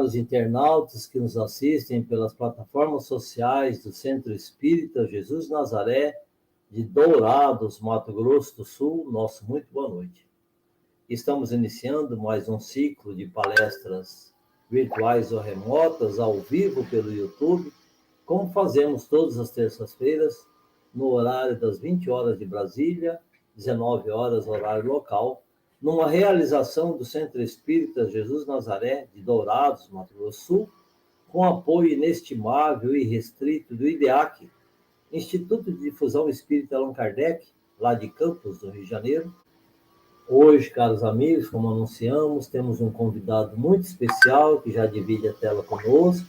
caros internautas que nos assistem pelas plataformas sociais do Centro Espírita Jesus Nazaré, de Dourados, Mato Grosso do Sul, nosso muito boa noite. Estamos iniciando mais um ciclo de palestras virtuais ou remotas, ao vivo pelo YouTube, como fazemos todas as terças-feiras, no horário das 20 horas de Brasília, 19 horas, horário local, numa realização do Centro Espírita Jesus Nazaré, de Dourados, Mato Grosso do Sul, com apoio inestimável e restrito do IDEAC, Instituto de Difusão Espírita Allan Kardec, lá de Campos, do Rio de Janeiro. Hoje, caros amigos, como anunciamos, temos um convidado muito especial que já divide a tela conosco,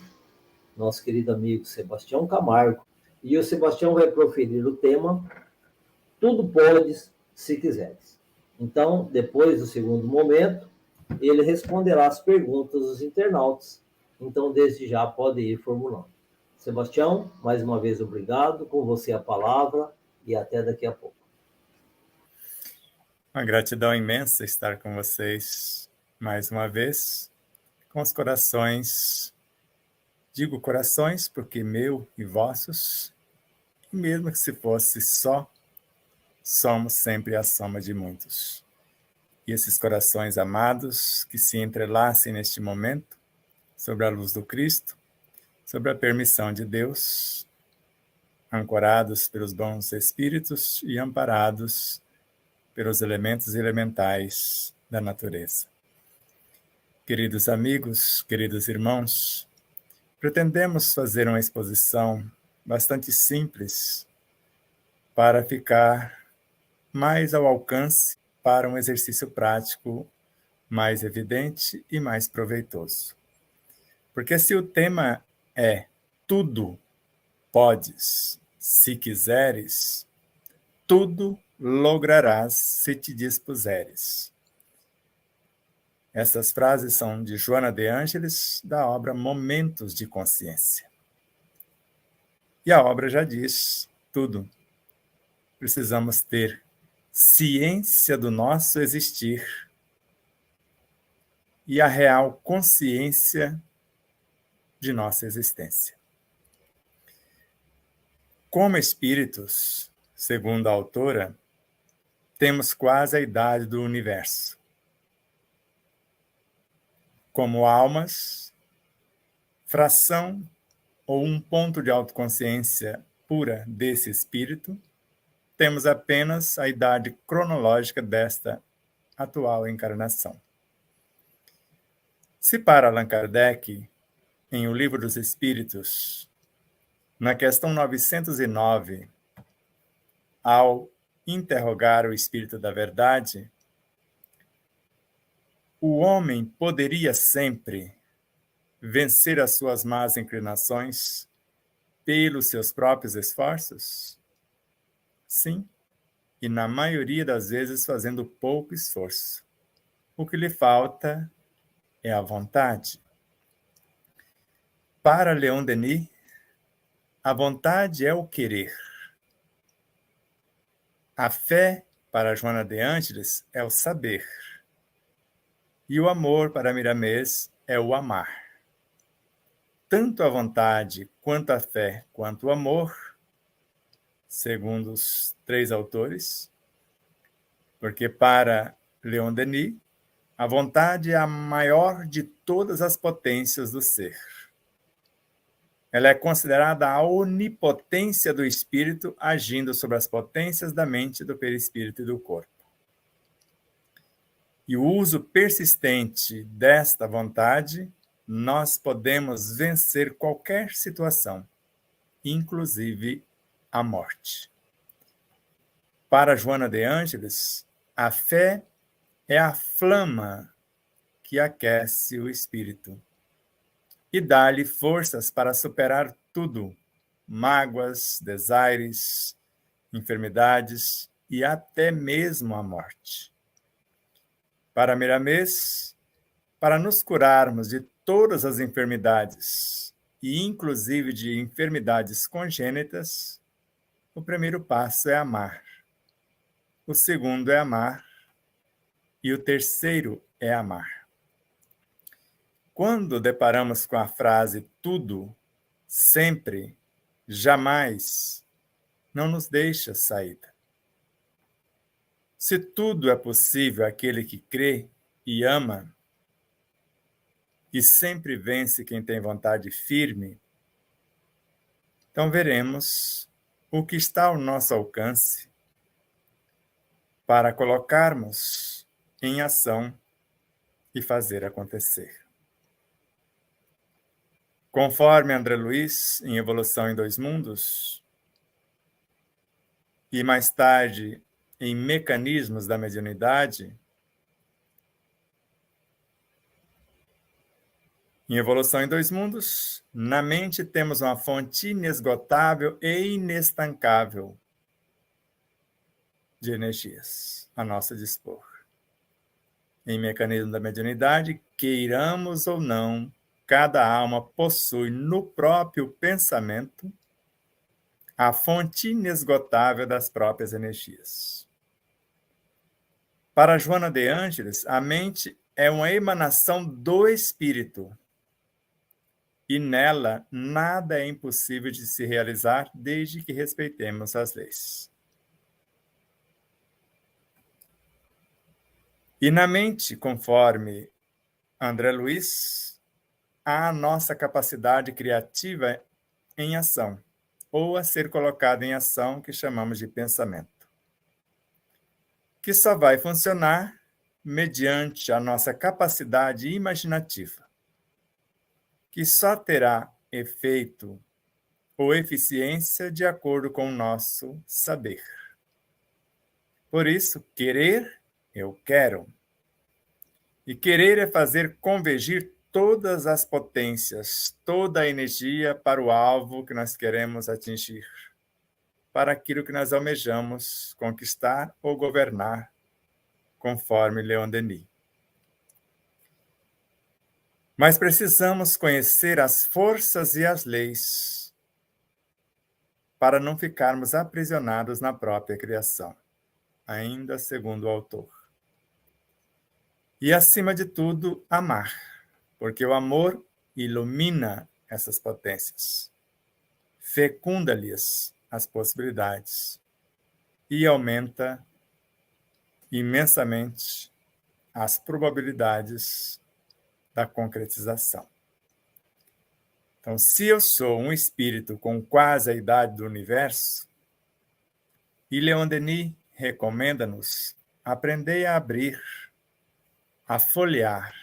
nosso querido amigo Sebastião Camargo. E o Sebastião vai proferir o tema Tudo Podes, se quiseres. Então, depois do segundo momento, ele responderá as perguntas dos internautas. Então, desde já, pode ir formulando. Sebastião, mais uma vez, obrigado. Com você a palavra e até daqui a pouco. Uma gratidão imensa estar com vocês mais uma vez, com os corações, digo corações porque meu e vossos, e mesmo que se fosse só, somos sempre a soma de muitos. E esses corações amados que se entrelacem neste momento, sobre a luz do Cristo, sobre a permissão de Deus, ancorados pelos bons espíritos e amparados pelos elementos elementais da natureza. Queridos amigos, queridos irmãos, pretendemos fazer uma exposição bastante simples para ficar mais ao alcance para um exercício prático mais evidente e mais proveitoso. Porque se o tema é tudo podes, se quiseres, tudo lograrás se te dispuseres. Essas frases são de Joana de Ângeles, da obra Momentos de Consciência. E a obra já diz tudo. Precisamos ter ciência do nosso existir e a real consciência de nossa existência. Como espíritos, segundo a autora, temos quase a idade do universo. Como almas, fração ou um ponto de autoconsciência pura desse espírito, temos apenas a idade cronológica desta atual encarnação. Se para Allan Kardec, em O Livro dos Espíritos, na questão 909, ao interrogar o Espírito da Verdade, o homem poderia sempre vencer as suas más inclinações pelos seus próprios esforços? Sim, e na maioria das vezes fazendo pouco esforço. O que lhe falta é a vontade. Para Leon Denis, a vontade é o querer. A fé, para Joana de Ângeles, é o saber. E o amor, para Miramês, é o amar. Tanto a vontade, quanto a fé, quanto o amor, segundo os três autores, porque para Leon Denis, a vontade é a maior de todas as potências do ser. Ela é considerada a onipotência do espírito agindo sobre as potências da mente, do perispírito e do corpo. E o uso persistente desta vontade, nós podemos vencer qualquer situação, inclusive a morte. Para Joana de Ângeles, a fé é a flama que aquece o espírito e dá-lhe forças para superar tudo, mágoas, desaires, enfermidades e até mesmo a morte. Para Miramês, para nos curarmos de todas as enfermidades, e inclusive de enfermidades congênitas, o primeiro passo é amar, o segundo é amar, e o terceiro é amar. quando deparamos com a frase tudo, sempre, jamais, não nos deixa saída. Se tudo é possível àquele que crê e ama, e sempre vence quem tem vontade firme, então veremos o que está ao nosso alcance para colocarmos em ação e fazer acontecer. Conforme André Luiz, em Evolução em Dois Mundos, e mais tarde em Mecanismos da Mediunidade, em Evolução em Dois Mundos, na mente temos uma fonte inesgotável e inestancável de energias a nosso dispor. Em Mecanismo da Mediunidade, queiramos ou não, cada alma possui no próprio pensamento a fonte inesgotável das próprias energias. Para Joana de Ângeles, a mente é uma emanação do espírito, e nela nada é impossível de se realizar desde que respeitemos as leis. E na mente, conforme André Luiz, há a nossa capacidade criativa em ação, ou a ser colocada em ação, que chamamos de pensamento, que só vai funcionar mediante a nossa capacidade imaginativa, que só terá efeito ou eficiência de acordo com o nosso saber. Por isso, querer, eu quero. E querer é fazer convergir todas as potências, toda a energia para o alvo que nós queremos atingir, para aquilo que nós almejamos conquistar ou governar, conforme Leon Denis. Mas precisamos conhecer as forças e as leis para não ficarmos aprisionados na própria criação, ainda segundo o autor. E, acima de tudo, amar, porque o amor ilumina essas potências, fecunda-lhes as possibilidades e aumenta imensamente as probabilidades da concretização. Então, se eu sou um espírito com quase a idade do universo, e Leon Denis recomenda-nos aprender a abrir, a folhear,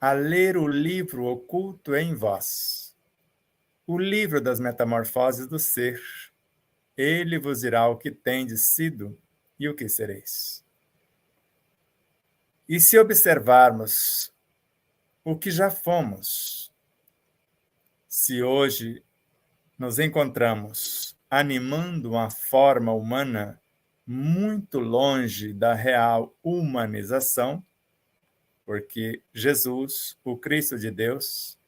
a ler o livro oculto em vós, o livro das metamorfoses do ser. Ele vos dirá o que tendes sido e o que sereis. E se observarmos o que já fomos, se hoje nos encontramos animando uma forma humana muito longe da real humanização, porque Jesus, o Cristo de Deus,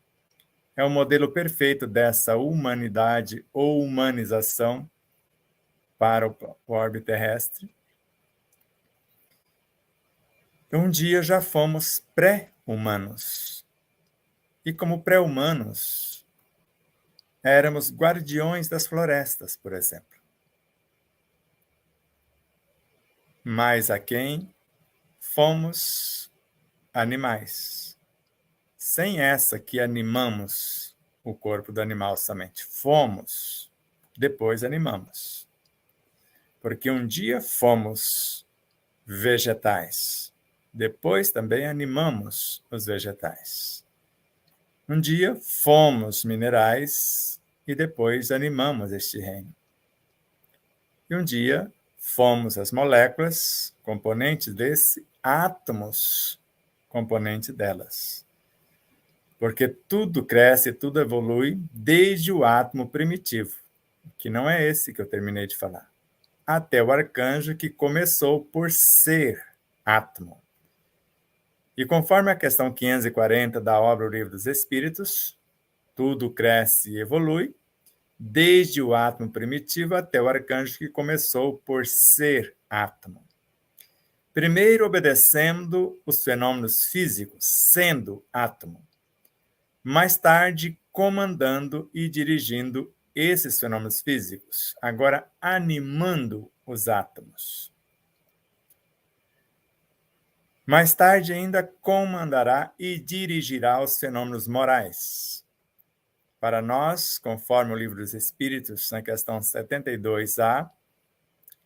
é o modelo perfeito dessa humanidade ou humanização para o orbe terrestre. Um dia já fomos pré-humanos. E como pré-humanos, éramos guardiões das florestas, por exemplo. Mais a quem fomos animais. Sem essa que animamos o corpo do animal somente. Fomos, depois animamos. Porque um dia fomos vegetais, depois também animamos os vegetais. Um dia fomos minerais e depois animamos este reino. E um dia fomos as moléculas, componentes desse, átomos, componente delas. Porque tudo cresce, tudo evolui desde o átomo primitivo, que não é esse que eu terminei de falar, até o arcanjo, que começou por ser átomo. E conforme a questão 540 da obra O Livro dos Espíritos, tudo cresce e evolui, desde o átomo primitivo até o arcanjo, que começou por ser átomo. Primeiro obedecendo os fenômenos físicos, sendo átomo. mais tarde comandando e dirigindo esses fenômenos físicos, agora animando os átomos. Mais tarde ainda comandará e dirigirá os fenômenos morais. Para nós, conforme o Livro dos Espíritos, na questão 72A,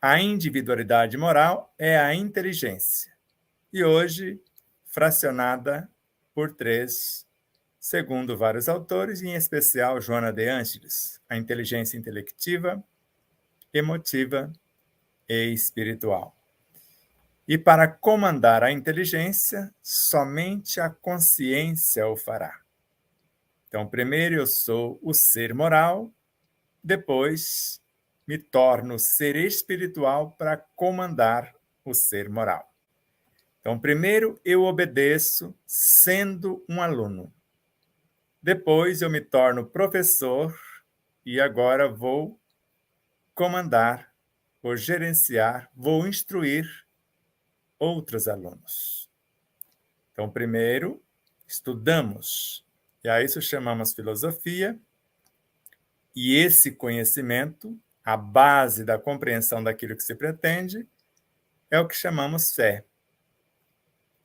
a individualidade moral é a inteligência. E hoje, fracionada por 3, segundo vários autores, em especial Joana de Ângeles, a inteligência intelectiva, emotiva e espiritual. E para comandar a inteligência, somente a consciência o fará. Então, primeiro eu sou o ser moral, depois me torno ser espiritual para comandar o ser moral. Então, primeiro eu obedeço sendo um aluno. Depois eu me torno professor e agora vou comandar, vou gerenciar, vou instruir outros alunos. Então, primeiro estudamos, e a isso chamamos filosofia, e esse conhecimento, a base da compreensão daquilo que se pretende, é o que chamamos fé,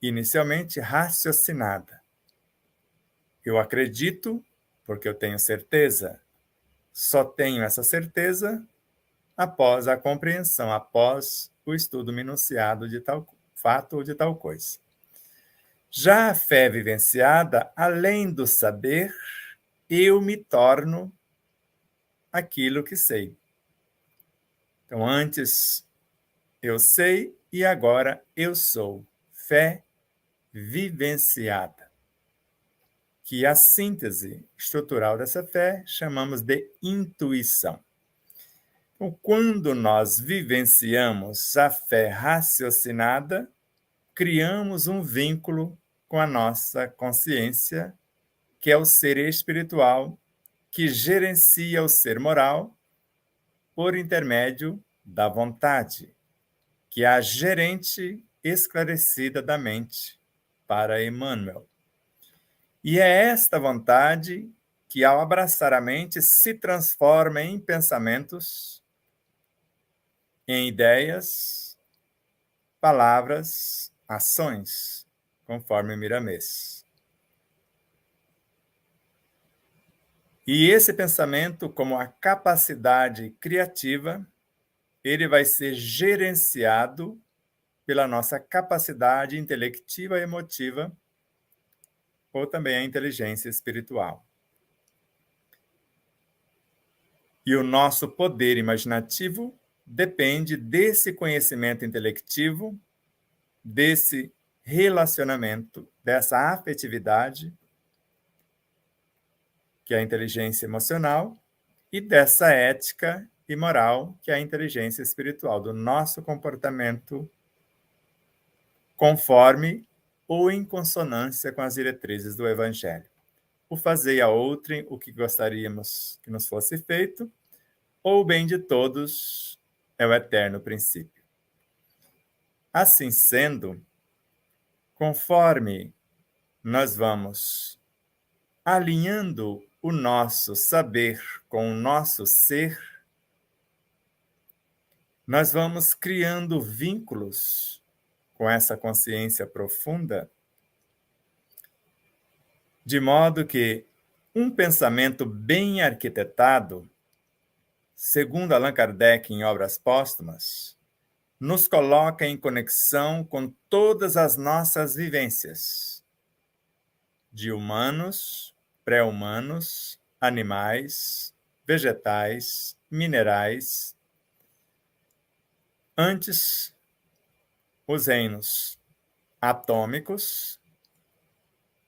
inicialmente raciocinada. Eu acredito porque eu tenho certeza. Só tenho essa certeza após a compreensão, após o estudo minuciado de tal fato ou de tal coisa. Já a fé vivenciada, além do saber, eu me torno aquilo que sei. Então, antes eu sei e agora eu sou. Fé vivenciada. Que a síntese estrutural dessa fé chamamos de intuição. Então, quando nós vivenciamos a fé raciocinada, criamos um vínculo com a nossa consciência, que é o ser espiritual, que gerencia o ser moral por intermédio da vontade, que é a gerente esclarecida da mente para Emmanuel. E é esta vontade que, ao abraçar a mente, se transforma em pensamentos, em ideias, palavras, ações, conforme Miramês. E esse pensamento, como a capacidade criativa, ele vai ser gerenciado pela nossa capacidade intelectiva e emotiva, ou também a inteligência espiritual. E o nosso poder imaginativo depende desse conhecimento intelectivo, desse relacionamento, dessa afetividade, que é a inteligência emocional, e dessa ética e moral, que é a inteligência espiritual, do nosso comportamento conforme ou em consonância com as diretrizes do Evangelho. O fazei a outrem o que gostaríamos que nos fosse feito, ou o bem de todos é o eterno princípio. Assim sendo, conforme nós vamos alinhando o nosso saber com o nosso ser, nós vamos criando vínculos com essa consciência profunda, de modo que um pensamento bem arquitetado, segundo Allan Kardec em Obras Póstumas, nos coloca em conexão com todas as nossas vivências, de humanos, pré-humanos, animais, vegetais, minerais. Antes, os reinos atômicos,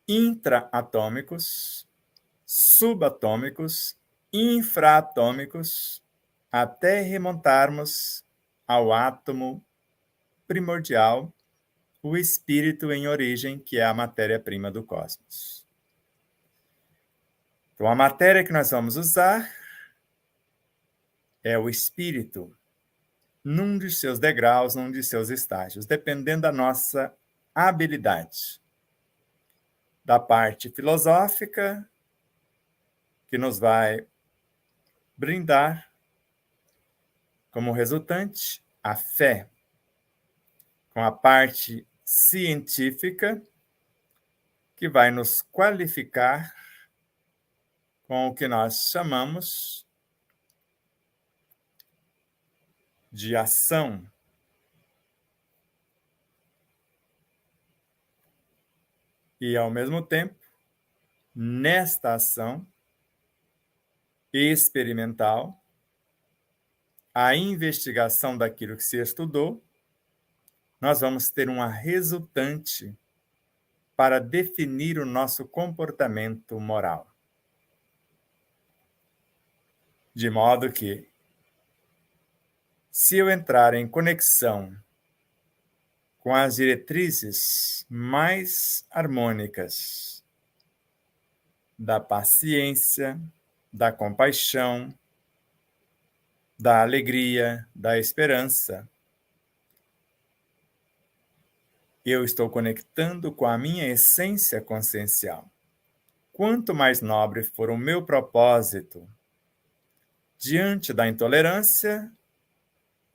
intraatômicos, subatômicos, infraatômicos, até remontarmos ao átomo primordial, o espírito em origem, que é a matéria-prima do cosmos. Então, a matéria que nós vamos usar é o espírito, num de seus degraus, num de seus estágios, dependendo da nossa habilidade. Da parte filosófica, que nos vai brindar, como resultante, a fé, com a parte científica, que vai nos qualificar com o que nós chamamos de ação. E, ao mesmo tempo, nesta ação experimental, a investigação daquilo que se estudou, nós vamos ter uma resultante para definir o nosso comportamento moral. De modo que, se eu entrar em conexão com as diretrizes mais harmônicas da paciência, da compaixão, da alegria, da esperança, eu estou conectando com a minha essência consciencial. Quanto mais nobre for o meu propósito diante da intolerância,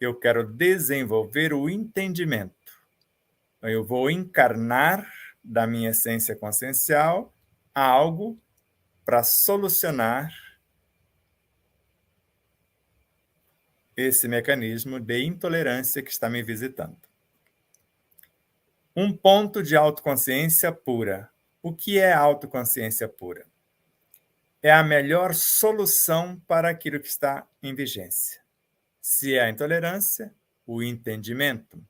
eu quero desenvolver o entendimento. Eu vou encarnar da minha essência consciencial algo para solucionar esse mecanismo de intolerância que está me visitando. Um ponto de autoconsciência pura. O que é autoconsciência pura? É a melhor solução para aquilo que está em vigência. Se é a intolerância, o entendimento.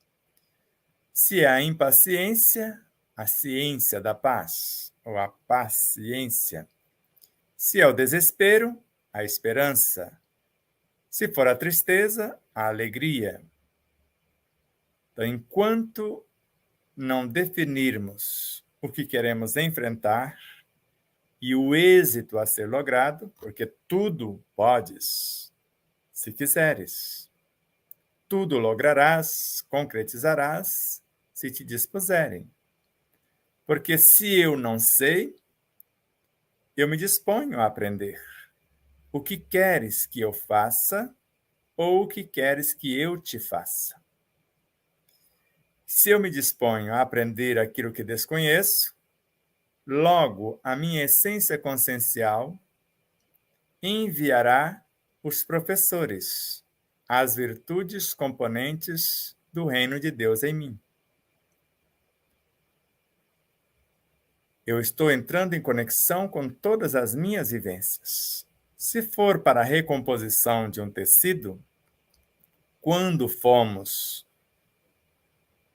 Se é a impaciência, a ciência da paz, ou a paciência. Se é o desespero, a esperança. Se for a tristeza, a alegria. Então, enquanto não definirmos o que queremos enfrentar e o êxito a ser logrado, porque tudo podes, se quiseres. Tudo lograrás, concretizarás, se te dispuserem. Porque se eu não sei, eu me disponho a aprender. O que queres que eu faça ou o que queres que eu te faça? Se eu me disponho a aprender aquilo que desconheço, logo a minha essência consciencial enviará os professores, as virtudes componentes do reino de Deus em mim. Eu estou entrando em conexão com todas as minhas vivências. Se for para a recomposição de um tecido, quando fomos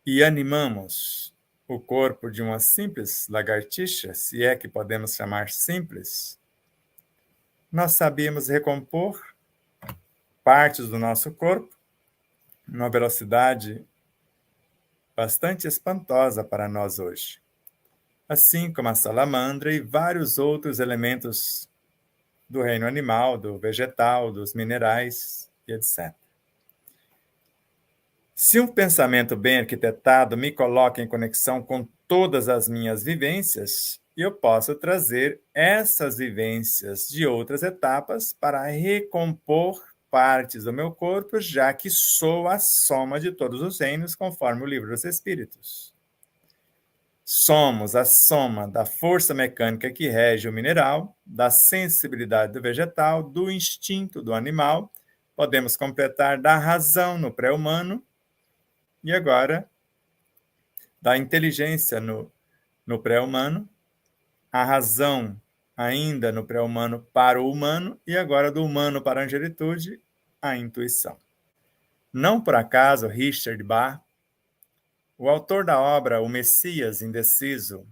e animamos o corpo de uma simples lagartixa, se é que podemos chamar simples, nós sabíamos recompor partes do nosso corpo numa velocidade bastante espantosa para nós hoje. Assim como a salamandra e vários outros elementos do reino animal, do vegetal, dos minerais e etc. Se um pensamento bem arquitetado me coloca em conexão com todas as minhas vivências, eu posso trazer essas vivências de outras etapas para recompor partes do meu corpo, já que sou a soma de todos os reinos, conforme o Livro dos Espíritos. Somos a soma da força mecânica que rege o mineral, da sensibilidade do vegetal, do instinto do animal, podemos completar da razão no pré-humano e agora da inteligência no pré-humano, a razão ainda no pré-humano para o humano e agora do humano para a angelitude, a intuição. Não por acaso Richard Bach, o autor da obra O Messias Indeciso,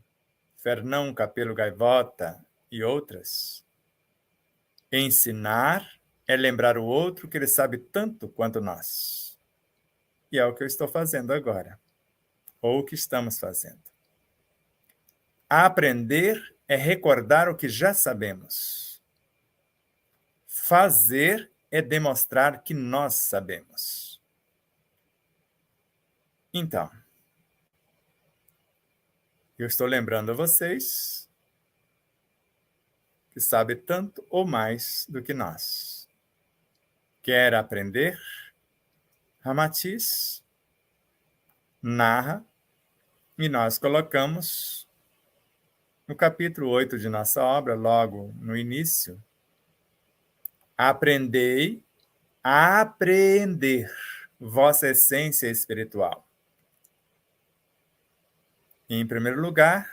Fernão Capelo Gaivota e outras, ensinar é lembrar o outro que ele sabe tanto quanto nós. E é o que eu estou fazendo agora, ou o que estamos fazendo. Aprender é recordar o que já sabemos. Fazer é demonstrar que nós sabemos. Então, eu estou lembrando a vocês que sabe tanto ou mais do que nós. Quer aprender? Ramatiz narra e nós colocamos no capítulo 8 de nossa obra, logo no início, aprendei a apreender vossa essência espiritual. E, em primeiro lugar,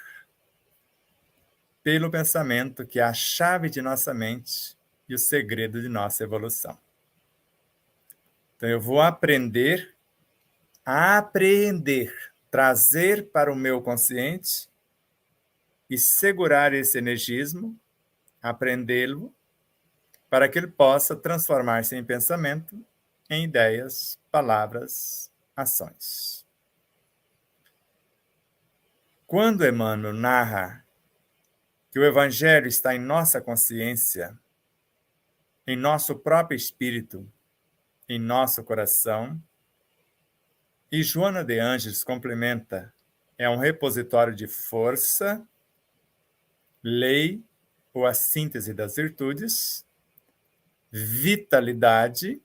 pelo pensamento que é a chave de nossa mente e o segredo de nossa evolução. Então, eu vou aprender a apreender, trazer para o meu consciente e segurar esse energismo, aprendê-lo, para que ele possa transformar-se em pensamento, em ideias, palavras, ações. Quando Emmanuel narra que o Evangelho está em nossa consciência, em nosso próprio espírito, em nosso coração, e Joana de Ângeles complementa, é um repositório de força, lei ou a síntese das virtudes, vitalidade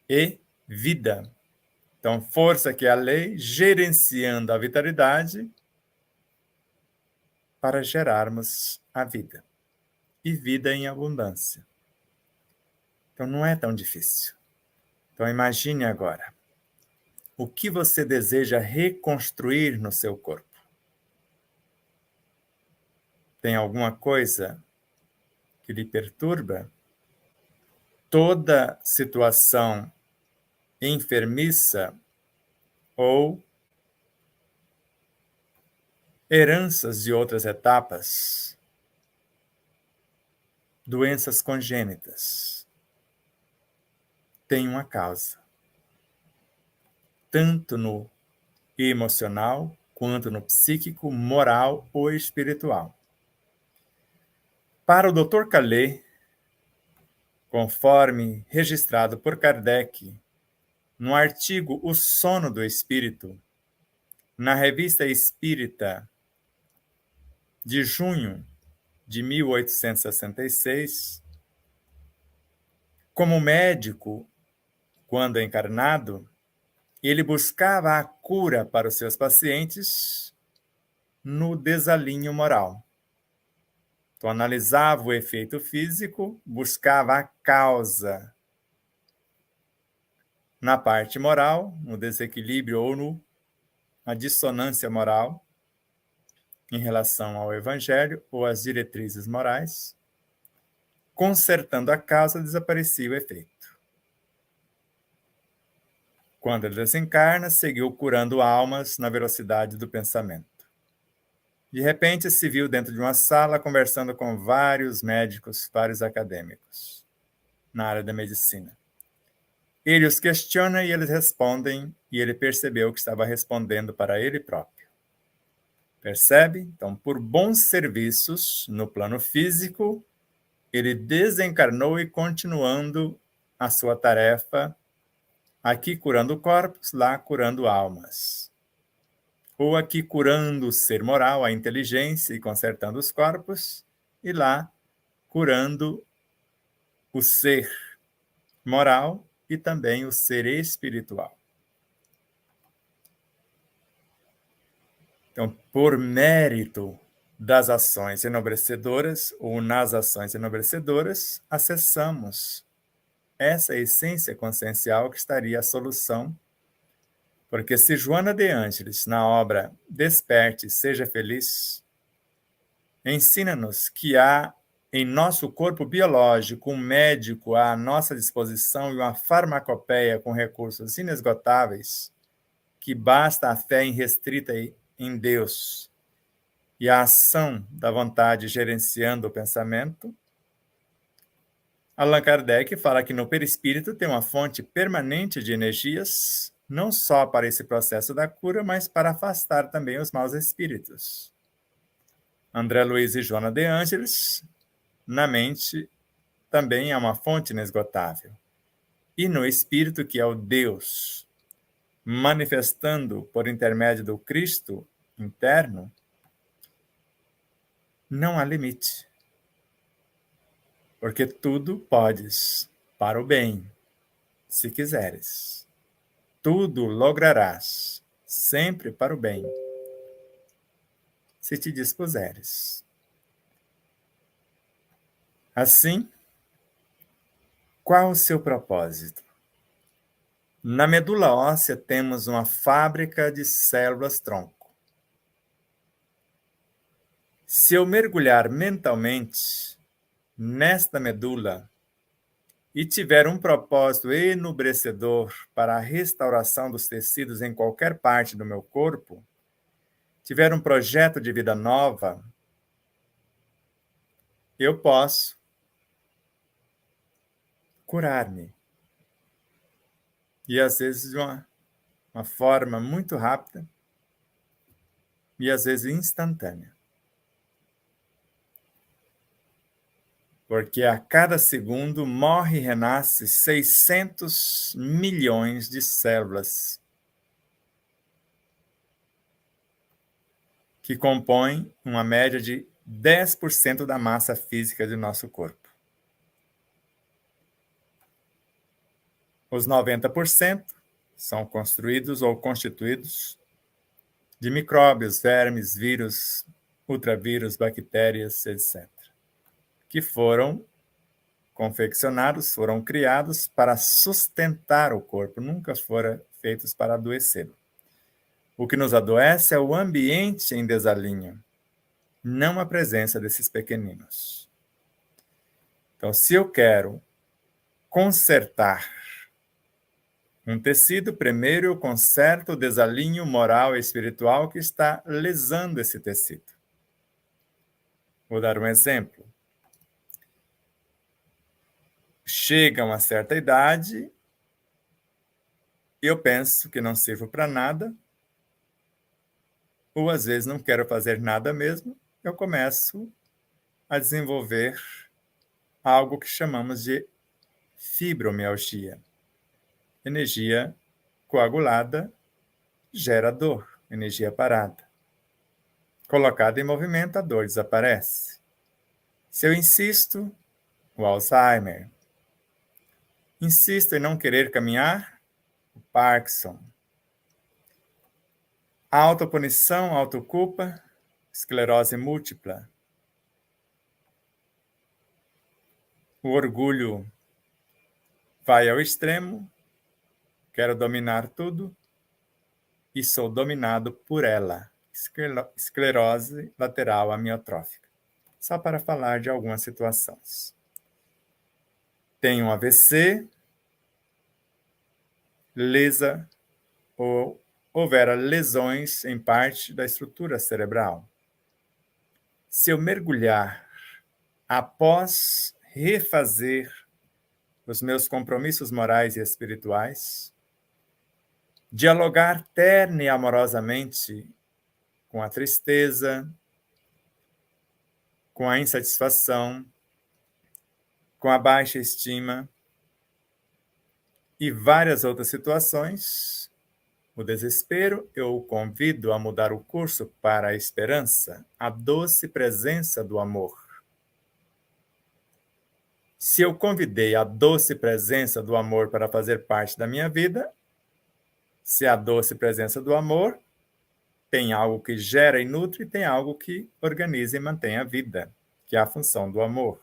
e vida. Então, força que é a lei, gerenciando a vitalidade para gerarmos a vida. E vida em abundância. Então, não é tão difícil. Então, imagine agora. O que você deseja reconstruir no seu corpo? Tem alguma coisa que lhe perturba? Toda situação enfermiça ou heranças de outras etapas, doenças congênitas, tem uma causa, tanto no emocional, quanto no psíquico, moral ou espiritual. Para o Dr. Calais, conforme registrado por Kardec, no artigo O Sono do Espírito, na Revista Espírita de junho de 1866, como médico, quando encarnado, ele buscava a cura para os seus pacientes no desalinho moral. Então, analisava o efeito físico, buscava a causa na parte moral, no desequilíbrio ou na dissonância moral em relação ao Evangelho ou às diretrizes morais. Consertando a causa, desaparecia o efeito. Quando ele desencarna, seguiu curando almas na velocidade do pensamento. De repente, se viu dentro de uma sala conversando com vários médicos, vários acadêmicos na área da medicina. Ele os questiona e eles respondem, e ele percebeu que estava respondendo para ele próprio. Percebe? Então, por bons serviços no plano físico, ele desencarnou e continuando a sua tarefa, aqui curando corpos, lá curando almas. Ou aqui curando o ser moral, a inteligência e consertando os corpos, e lá curando o ser moral e também o ser espiritual. Então, por mérito das ações enobrecedoras ou nas ações enobrecedoras, acessamos essa essência consciencial que estaria a solução. Porque se Joana de Ângeles, na obra Desperte, Seja Feliz, ensina-nos que há em nosso corpo biológico um médico à nossa disposição e uma farmacopeia com recursos inesgotáveis, que basta a fé irrestrita em Deus e a ação da vontade gerenciando o pensamento, Allan Kardec fala que no perispírito tem uma fonte permanente de energias, não só para esse processo da cura, mas para afastar também os maus espíritos. André Luiz e Joana de Ângeles, na mente, também é uma fonte inesgotável. E no espírito, que é o Deus, manifestando por intermédio do Cristo interno, não há limite. porque tudo podes para o bem, se quiseres. Tudo lograrás, sempre para o bem, se te dispuseres. Assim, qual o seu propósito? Na medula óssea temos uma fábrica de células-tronco. Se eu mergulhar mentalmente nesta medula e tiver um propósito enobrecedor para a restauração dos tecidos em qualquer parte do meu corpo, tiver um projeto de vida nova, eu posso curar-me. E às vezes de uma forma muito rápida e às vezes instantânea. Porque a cada segundo morre e renasce 600 milhões de células que compõem uma média de 10% da massa física do nosso corpo. Os 90% são construídos ou constituídos de micróbios, vermes, vírus, ultravírus, bactérias, etc., que foram confeccionados, foram criados para sustentar o corpo, nunca foram feitos para adoecê-lo. O que nos adoece é o ambiente em desalinho, não a presença desses pequeninos. Então, se eu quero consertar um tecido, primeiro eu conserto o desalinho moral e espiritual que está lesando esse tecido. Vou dar um exemplo. Chega a uma certa idade, eu penso que não sirvo para nada, ou às vezes não quero fazer nada mesmo, eu começo a desenvolver algo que chamamos de fibromialgia. Energia coagulada gera dor, energia parada. Colocada em movimento, a dor desaparece. Se eu insisto, o Alzheimer. Insisto em não querer caminhar, o Parkinson. Autopunição, autoculpa, esclerose múltipla. O orgulho vai ao extremo, quero dominar tudo e sou dominado por ela. Esclerose lateral amiotrófica. Só para falar de algumas situações. Tenho um AVC, lesa ou houvera lesões em parte da estrutura cerebral. Se eu mergulhar após refazer os meus compromissos morais e espirituais, dialogar terna e amorosamente com a tristeza, com a insatisfação, com a baixa estima e várias outras situações, o desespero, eu o convido a mudar o curso para a esperança, a doce presença do amor. Se eu convidei a doce presença do amor para fazer parte da minha vida, se a doce presença do amor tem algo que gera e nutre, tem algo que organiza e mantém a vida, que é a função do amor.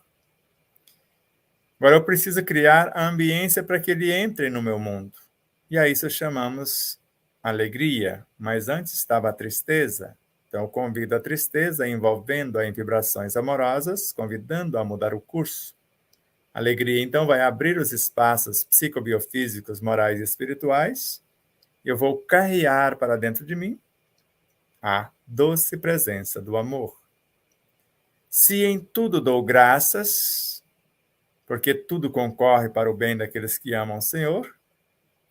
Agora eu preciso criar a ambiência para que ele entre no meu mundo. E a isso chamamos alegria, mas antes estava a tristeza. Então eu convido a tristeza, envolvendo-a em vibrações amorosas, convidando-a a mudar o curso. A alegria, então, vai abrir os espaços psicobiofísicos, morais e espirituais. Eu vou carrear para dentro de mim a doce presença do amor. Se em tudo dou graças, porque tudo concorre para o bem daqueles que amam o Senhor,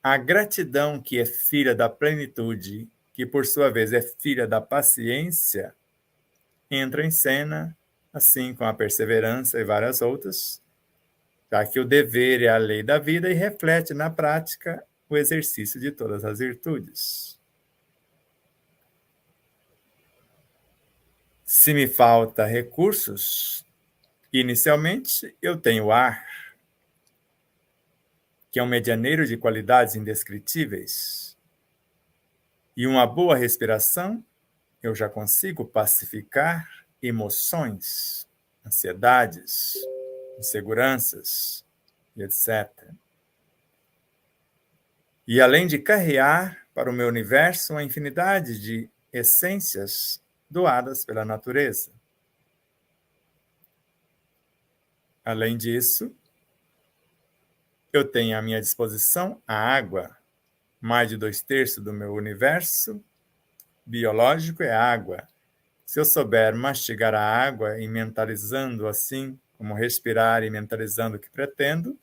a gratidão, que é filha da plenitude, que por sua vez é filha da paciência, entra em cena, assim como a perseverança e várias outras, já que o dever é a lei da vida e reflete na prática o exercício de todas as virtudes. Se me falta recursos Inicialmente, eu tenho ar, que é um medianeiro de qualidades indescritíveis, e uma boa respiração, eu já consigo pacificar emoções, ansiedades, inseguranças, e etc. E além de carrear para o meu universo uma infinidade de essências doadas pela natureza. Além disso, eu tenho à minha disposição a água. Mais de 2/3 do meu universo biológico é água. Se eu souber mastigar a água e mentalizando assim, como respirar e mentalizando o que pretendo,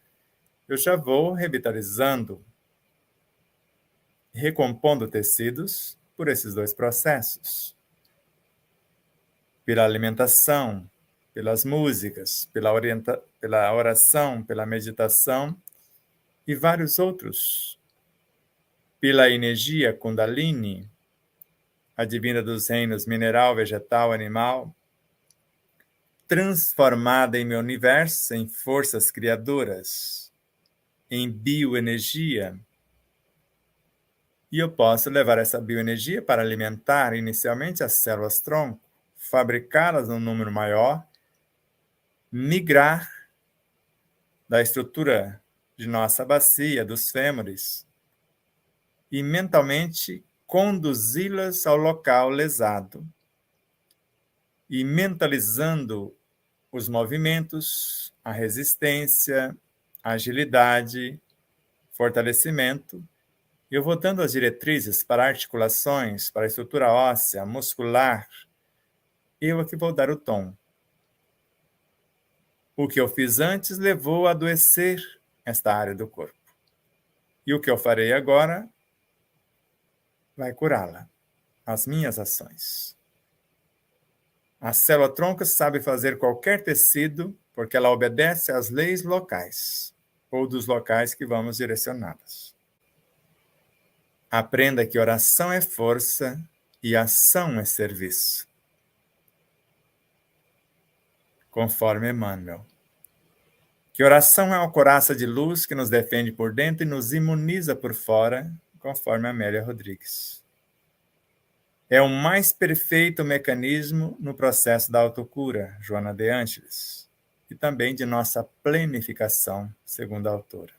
eu já vou revitalizando, recompondo tecidos por esses dois processos. Pela alimentação, pelas músicas, pela oração, pela meditação e vários outros. Pela energia Kundalini, a divina dos reinos mineral, vegetal, animal, transformada em meu universo em forças criadoras, em bioenergia. E eu posso levar essa bioenergia para alimentar inicialmente as células-tronco, fabricá-las num número maior, migrar da estrutura de nossa bacia, dos fêmures, e mentalmente conduzi-las ao local lesado. E mentalizando os movimentos, a resistência, a agilidade, fortalecimento, eu vou dando as diretrizes para articulações, para a estrutura óssea, muscular, eu é que vou dar o tom. O que eu fiz antes levou a adoecer esta área do corpo. E o que eu farei agora vai curá-la. As minhas ações. A célula-tronco sabe fazer qualquer tecido porque ela obedece às leis locais ou dos locais que vamos direcioná-las. Aprenda que oração é força e ação é serviço. Conforme Emmanuel. Que oração é uma coraça de luz que nos defende por dentro e nos imuniza por fora, conforme Amélia Rodrigues. É o mais perfeito mecanismo no processo da autocura, Joana de Ângeles, e também de nossa plenificação, segundo a autora.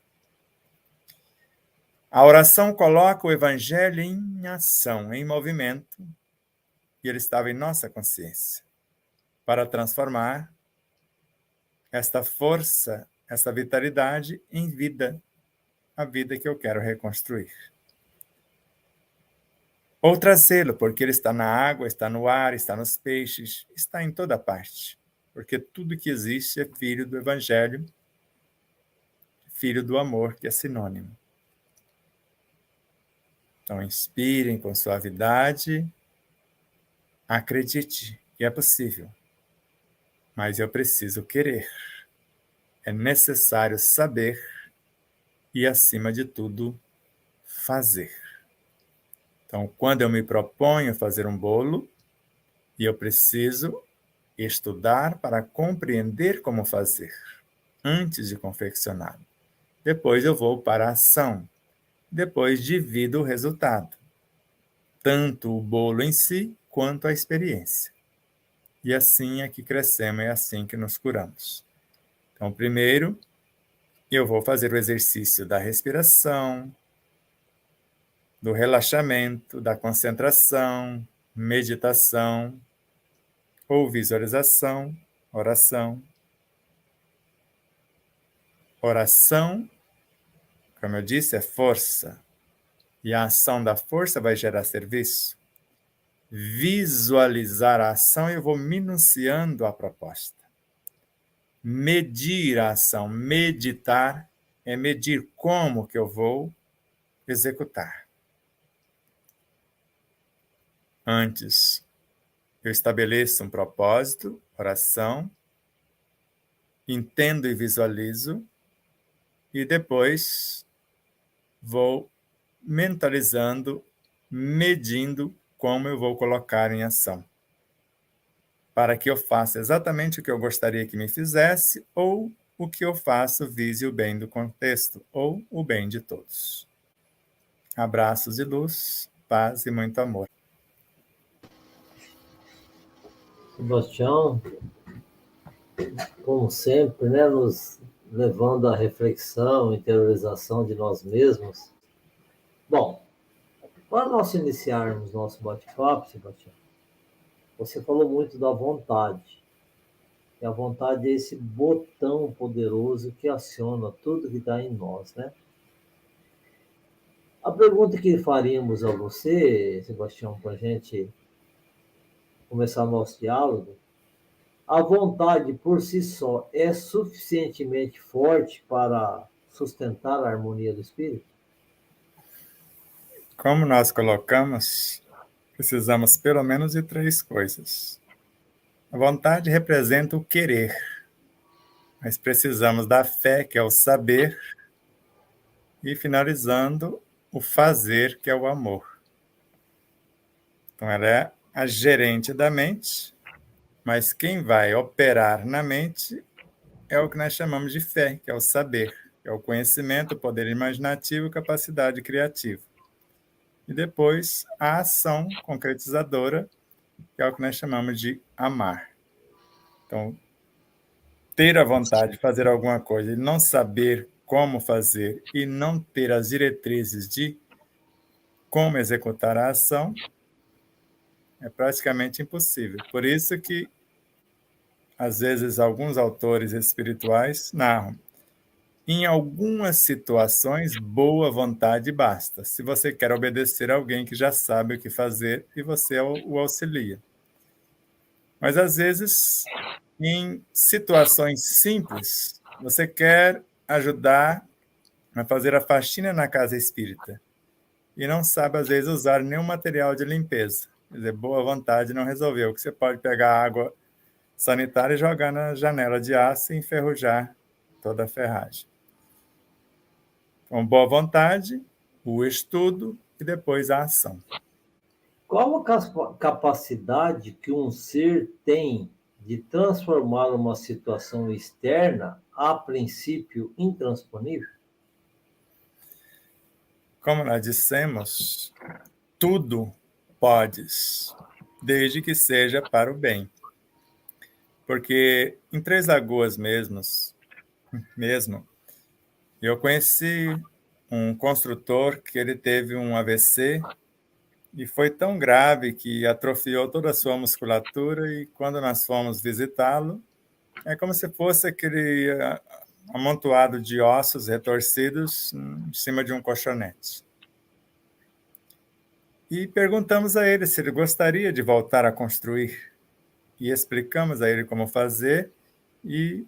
A oração coloca o evangelho em ação, em movimento, e ele estava em nossa consciência, para transformar esta força, essa vitalidade em vida, a vida que eu quero reconstruir. Ou trazê-lo, porque ele está na água, está no ar, está nos peixes, está em toda parte. Porque tudo que existe é filho do Evangelho, filho do amor, que é sinônimo. Então, inspirem com suavidade, acredite que é possível. Mas eu preciso querer. É necessário saber e, acima de tudo, fazer. Então, quando eu me proponho fazer um bolo, e eu preciso estudar para compreender como fazer, antes de confeccionar. Depois eu vou para a ação. Depois divido o resultado. Tanto o bolo em si, quanto a experiência. E assim é que crescemos, é assim que nos curamos. Então, primeiro, eu vou fazer o exercício da respiração, do relaxamento, da concentração, meditação, ou visualização, oração. Oração, como eu disse, é força. E a ação da força vai gerar serviço. Visualizar a ação, eu vou minuciando a proposta. Medir a ação, meditar, é medir como que eu vou executar. Antes, eu estabeleço um propósito, oração, entendo e visualizo, e depois vou mentalizando, medindo como eu vou colocar em ação. para que eu faça exatamente o que eu gostaria que me fizesse, ou o que eu faço vise o bem do contexto, ou o bem de todos. Abraços de luz, paz e muito amor. Sebastião, como sempre, né, nos levando à reflexão, interiorização de nós mesmos. Bom, para nós iniciarmos nosso bate-papo, Sebastião, você falou muito da vontade. E a vontade é esse botão poderoso que aciona tudo que está em nós, né? A pergunta que faríamos a você, Sebastião, para a gente começar nosso diálogo, a vontade por si só é suficientemente forte para sustentar a harmonia do espírito? Como nós colocamos, precisamos pelo menos de 3 coisas. A vontade representa o querer, mas precisamos da fé, que é o saber, e finalizando, o fazer, que é o amor. Então, ela é a gerente da mente, mas quem vai operar na mente é o que nós chamamos de fé, que é o saber, que é o conhecimento, o poder imaginativo e capacidade criativa. E depois, a ação concretizadora, que é o que nós chamamos de amar. Então, ter a vontade de fazer alguma coisa e não saber como fazer e não ter as diretrizes de como executar a ação é praticamente impossível. Por isso que, às vezes, alguns autores espirituais narram: em algumas situações, boa vontade basta. Se você quer obedecer a alguém que já sabe o que fazer e você o auxilia. Mas, às vezes, em situações simples, você quer ajudar a fazer a faxina na casa espírita e não sabe, às vezes, usar nenhum material de limpeza. Quer dizer, boa vontade não resolveu, que você pode pegar água sanitária e jogar na janela de aço e enferrujar toda a ferragem. Então, boa vontade, o estudo e depois a ação. Qual a capacidade que um ser tem de transformar uma situação externa, a princípio intransponível? Como nós dissemos, tudo podes, desde que seja para o bem. Porque em Três Lagoas mesmo, eu conheci um construtor que ele teve um AVC e foi tão grave que atrofiou toda a sua musculatura, e quando nós fomos visitá-lo, é como se fosse aquele amontoado de ossos retorcidos em cima de um colchonete. E perguntamos a ele se ele gostaria de voltar a construir. E explicamos a ele como fazer e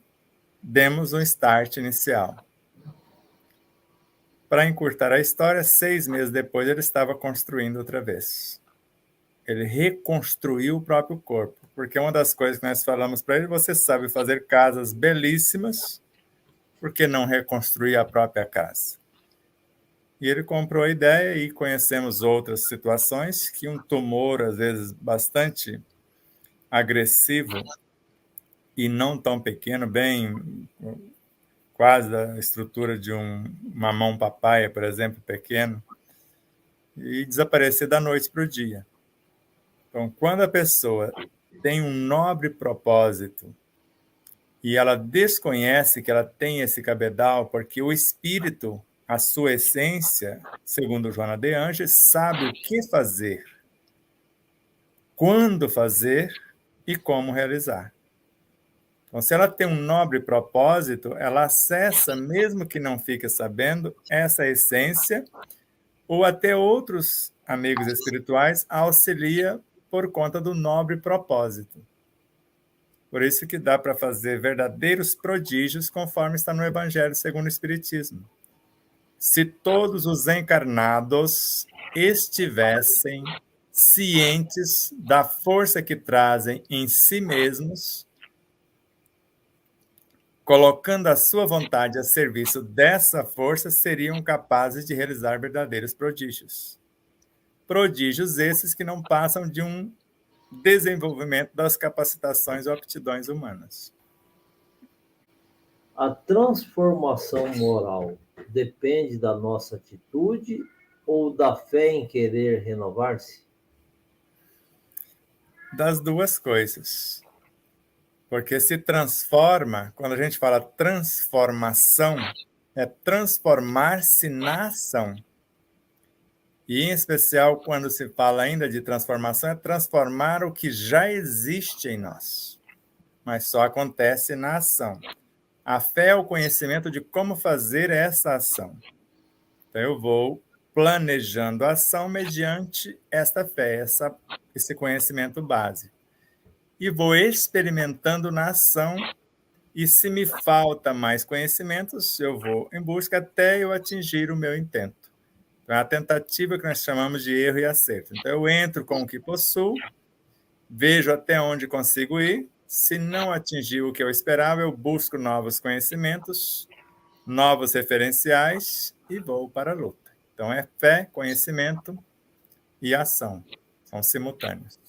demos um start inicial. Para encurtar a história, 6 meses depois ele estava construindo outra vez. Ele reconstruiu o próprio corpo, porque uma das coisas que nós falamos para ele: você sabe fazer casas belíssimas, por que não reconstruir a própria casa? E ele comprou a ideia, e conhecemos outras situações que um tumor, às vezes bastante agressivo e não tão pequeno, bem quase da estrutura de uma mão papaya, por exemplo, pequeno, e desaparecer da noite para o dia. Então, quando a pessoa tem um nobre propósito e ela desconhece que ela tem esse cabedal, porque o espírito, a sua essência, segundo Joana de Angelis, sabe o que fazer, quando fazer e como realizar. Então, se ela tem um nobre propósito, ela acessa, mesmo que não fique sabendo, essa essência, ou até outros amigos espirituais auxilia por conta do nobre propósito. Por isso que dá para fazer verdadeiros prodígios, conforme está no Evangelho segundo o Espiritismo. Se todos os encarnados estivessem cientes da força que trazem em si mesmos, colocando a sua vontade a serviço dessa força, seriam capazes de realizar verdadeiros prodígios. Prodígios esses que não passam de um desenvolvimento das capacitações ou aptidões humanas. A transformação moral depende da nossa atitude ou da fé em querer renovar-se? Das duas coisas. Porque se transforma, quando a gente fala transformação, é transformar-se na ação. E, em especial, quando se fala ainda de transformação, é transformar o que já existe em nós. Mas só acontece na ação. A fé é o conhecimento de como fazer essa ação. Então, eu vou planejando a ação mediante esta fé, esse conhecimento básico. E vou experimentando na ação, e se me falta mais conhecimentos, eu vou em busca até eu atingir o meu intento. Então, é a tentativa que nós chamamos de erro e acerto. Então, eu entro com o que possuo, vejo até onde consigo ir, se não atingir o que eu esperava, eu busco novos conhecimentos, novos referenciais e vou para a luta. Então, é fé, conhecimento e ação. São simultâneos.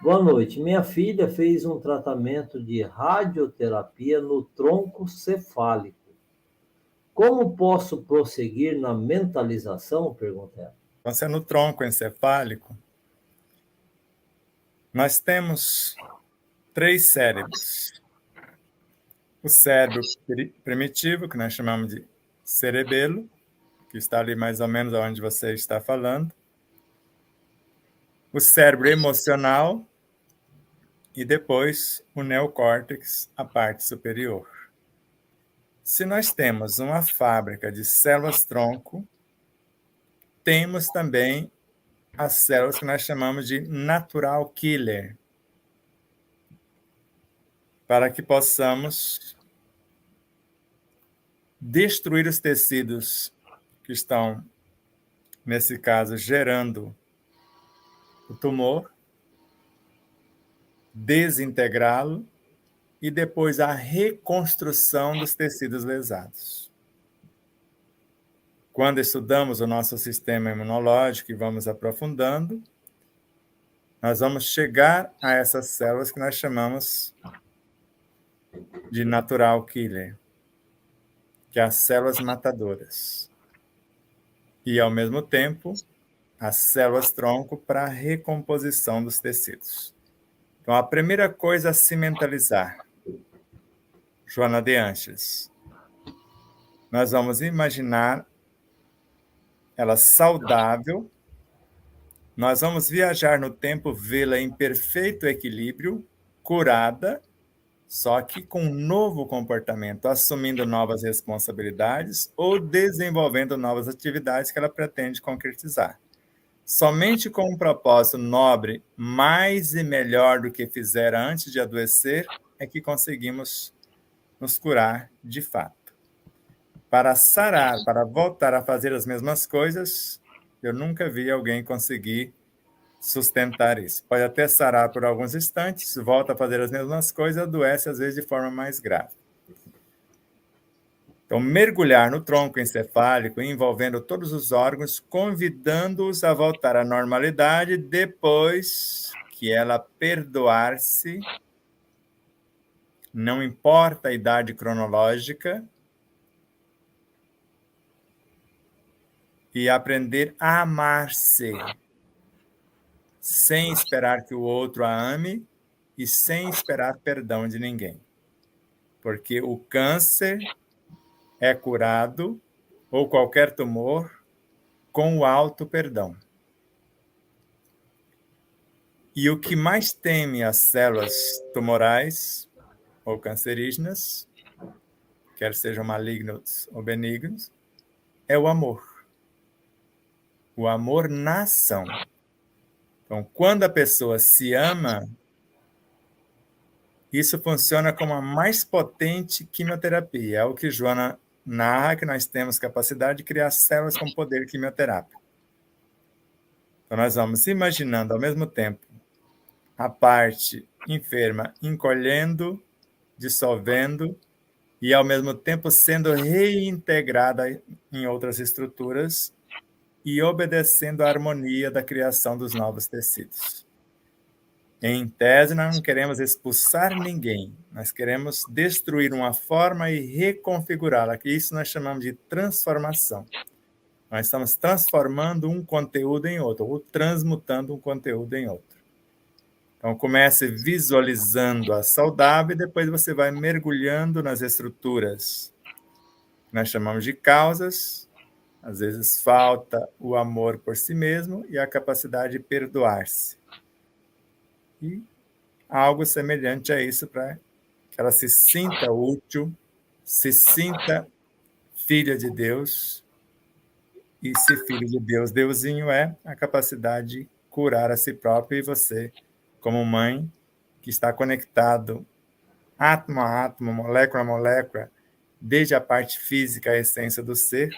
Boa noite. Minha filha fez um tratamento de radioterapia no tronco cefálico. Como posso prosseguir na mentalização? Pergunta ela. Então, se é no tronco encefálico, nós temos 3 cérebros. O cérebro primitivo, que nós chamamos de cerebelo, que está ali mais ou menos onde você está falando. O cérebro emocional e depois o neocórtex, a parte superior. Se nós temos uma fábrica de células-tronco, temos também as células que nós chamamos de natural killer, para que possamos destruir os tecidos que estão, nesse caso, gerando o tumor, desintegrá-lo e depois a reconstrução dos tecidos lesados. Quando estudamos o nosso sistema imunológico e vamos aprofundando, nós vamos chegar a essas células que nós chamamos de natural killer, que é as células matadoras. E, ao mesmo tempo, as células-tronco para a recomposição dos tecidos. Então, a primeira coisa a se mentalizar, Joana de Angeles, nós vamos imaginar ela saudável, nós vamos viajar no tempo, vê-la em perfeito equilíbrio, curada, só que com um novo comportamento, assumindo novas responsabilidades ou desenvolvendo novas atividades que ela pretende concretizar. Somente com um propósito nobre, mais e melhor do que fizera antes de adoecer, é que conseguimos nos curar de fato. Para sarar, para voltar a fazer as mesmas coisas, eu nunca vi alguém conseguir sustentar isso. Pode até sarar por alguns instantes, volta a fazer as mesmas coisas, adoece às vezes de forma mais grave. Então, mergulhar no tronco encefálico, envolvendo todos os órgãos, convidando-os a voltar à normalidade depois que ela perdoar-se, não importa a idade cronológica, e aprender a amar-se, sem esperar que o outro a ame e sem esperar perdão de ninguém. Porque o câncer é curado, ou qualquer tumor, com o auto-perdão. E o que mais teme as células tumorais ou cancerígenas, quer sejam malignos ou benignos, é o amor. O amor na ação. Então, quando a pessoa se ama, isso funciona como a mais potente quimioterapia. É o que Joana narra, que nós temos capacidade de criar células com poder quimioterápico. Então, nós vamos imaginando ao mesmo tempo a parte enferma encolhendo, dissolvendo e, ao mesmo tempo, sendo reintegrada em outras estruturas e obedecendo à harmonia da criação dos novos tecidos. Em tese, nós não queremos expulsar ninguém, nós queremos destruir uma forma e reconfigurá-la, que isso nós chamamos de transformação. Nós estamos transformando um conteúdo em outro, ou transmutando um conteúdo em outro. Então, comece visualizando a saudável e depois você vai mergulhando nas estruturas que nós chamamos de causas. Às vezes falta o amor por si mesmo e a capacidade de perdoar-se. E algo semelhante a isso para que ela se sinta útil, se sinta filha de Deus. E se filho de Deus, Deusinho é a capacidade de curar a si próprio e você, como mãe, que está conectado átomo a átomo, molécula a molécula, desde a parte física, a essência do ser,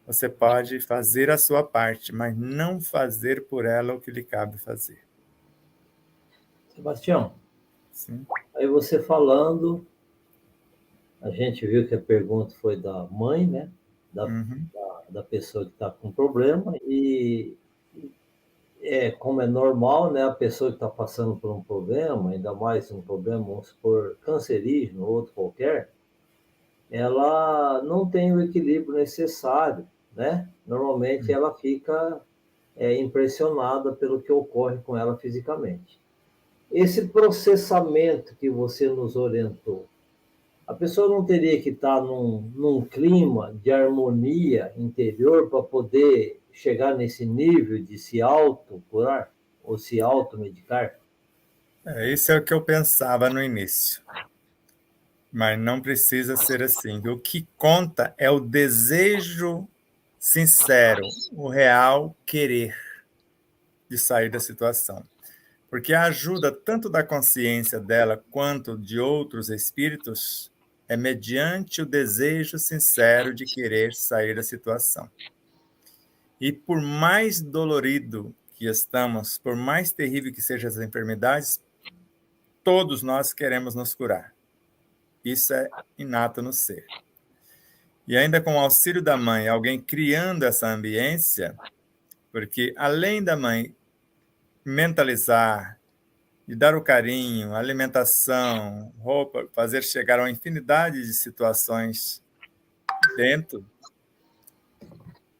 você pode fazer a sua parte, mas não fazer por ela o que lhe cabe fazer. Sebastião, Sim. aí você falando, a gente viu que a pergunta foi da mãe, né? Uhum. Da pessoa que está com problema, e como é normal, né? A pessoa que está passando por um problema, ainda mais um problema, vamos supor, cancerígeno, outro qualquer, ela não tem o equilíbrio necessário, né? Normalmente ela fica impressionada pelo que ocorre com ela fisicamente. Esse processamento que você nos orientou, a pessoa não teria que estar num clima de harmonia interior para poder chegar nesse nível de se autocurar ou se automedicar? Isso é o que eu pensava no início. Mas não precisa ser assim. O que conta é o desejo sincero, o real querer de sair da situação. Porque a ajuda tanto da consciência dela quanto de outros espíritos é mediante o desejo sincero de querer sair da situação. E por mais dolorido que estamos, por mais terrível que sejam as enfermidades, todos nós queremos nos curar. Isso é inato no ser. E ainda com o auxílio da mãe, alguém criando essa ambiência, porque além da mãe mentalizar, de dar o carinho, alimentação, roupa, fazer chegar a uma infinidade de situações dentro,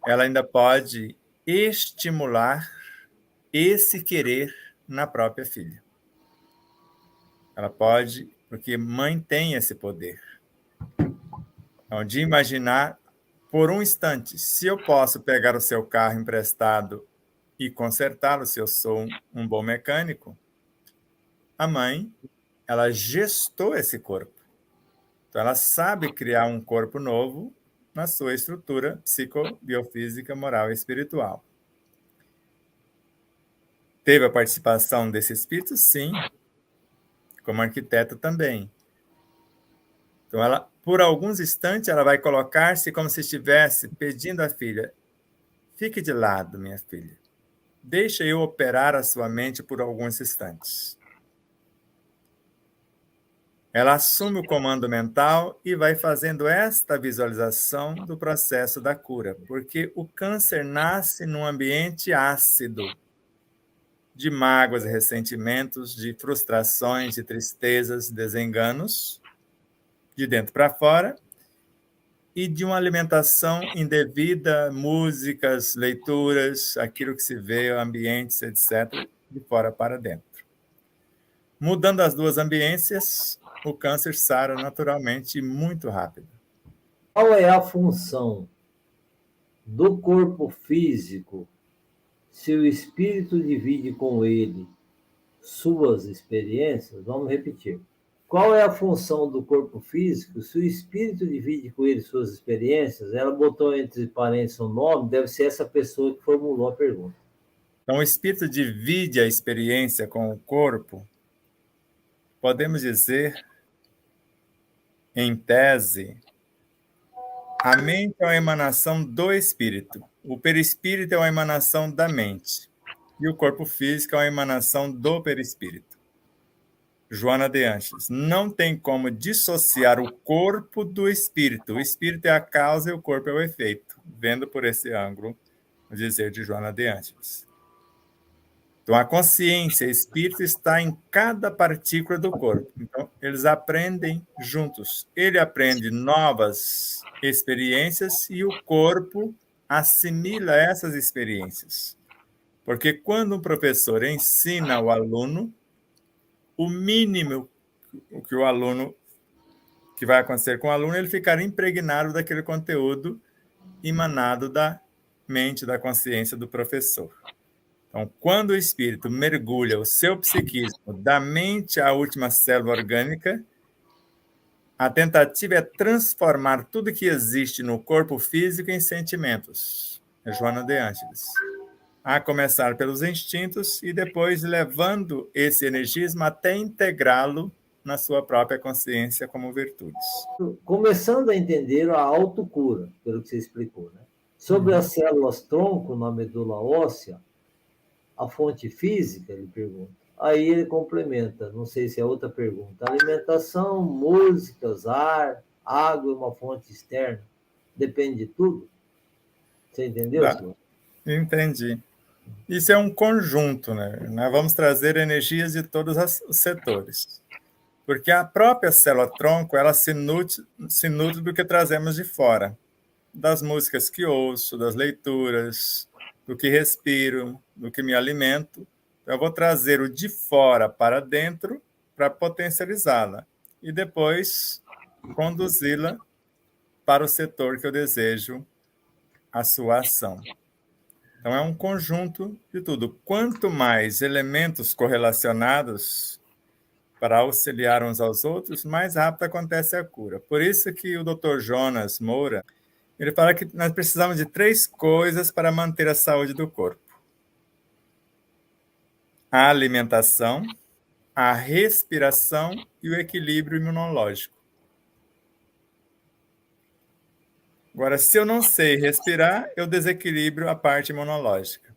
ela ainda pode estimular esse querer na própria filha. Ela pode, porque mãe tem esse poder. Então, de imaginar, por um instante, se eu posso pegar o seu carro emprestado e consertá-lo, se eu sou um bom mecânico, a mãe, ela gestou esse corpo. Então, ela sabe criar um corpo novo na sua estrutura psicobiofísica, moral e espiritual. Teve a participação desse espírito? Sim. Como arquiteta também. Então, ela, por alguns instantes, ela vai colocar-se como se estivesse pedindo à filha: fique de lado, minha filha. Deixa eu operar a sua mente por alguns instantes. Ela assume o comando mental e vai fazendo esta visualização do processo da cura, porque o câncer nasce num ambiente ácido, de mágoas e ressentimentos, de frustrações, de tristezas, desenganos, de dentro para fora, e de uma alimentação indevida, músicas, leituras, aquilo que se vê, ambientes, etc., de fora para dentro. Mudando as duas ambiências, o câncer sara naturalmente e muito rápido. Qual é a função do corpo físico se o espírito divide com ele suas experiências? Vamos repetir. Qual é a função do corpo físico se o espírito divide com ele suas experiências? Ela botou entre parênteses o nome, deve ser essa pessoa que formulou a pergunta. Então, o espírito divide a experiência com o corpo, podemos dizer, em tese, a mente é uma emanação do espírito, o perispírito é uma emanação da mente, e o corpo físico é uma emanação do perispírito. Joana de Ângeles, não tem como dissociar o corpo do espírito. O espírito é a causa e o corpo é o efeito, vendo por esse ângulo o dizer de Joana de Ângeles. Então, a consciência, o espírito está em cada partícula do corpo. Então, eles aprendem juntos. Ele aprende novas experiências e o corpo assimila essas experiências. Porque quando um professor ensina ao aluno, o mínimo que o aluno que vai acontecer com o aluno, ele ficar impregnado daquele conteúdo emanado da mente, da consciência do professor. Então, quando o espírito mergulha o seu psiquismo da mente à última célula orgânica, a tentativa é transformar tudo que existe no corpo físico em sentimentos. É Joana de Ângeles. A começar pelos instintos e depois levando esse energismo até integrá-lo na sua própria consciência como virtudes. Começando a entender a autocura, pelo que você explicou, né? Sobre as células tronco na medula óssea, a fonte física, ele pergunta. Aí ele complementa, não sei se é outra pergunta. Alimentação, músicas, ar, água é uma fonte externa. Depende de tudo? Você entendeu, senhor? Entendi. Isso é um conjunto, né? Nós vamos trazer energias de todos os setores. Porque a própria célula-tronco, ela se nutre do que trazemos de fora. Das músicas que ouço, das leituras, do que respiro, do que me alimento. Eu vou trazer o de fora para dentro para potencializá-la e depois conduzi-la para o setor que eu desejo a sua ação. Então, é um conjunto de tudo. Quanto mais elementos correlacionados para auxiliar uns aos outros, mais rápido acontece a cura. Por isso que o Dr. Jonas Moura, ele fala que nós precisamos de 3 coisas para manter a saúde do corpo: a alimentação, a respiração e o equilíbrio imunológico. Agora, se eu não sei respirar, eu desequilibro a parte imunológica.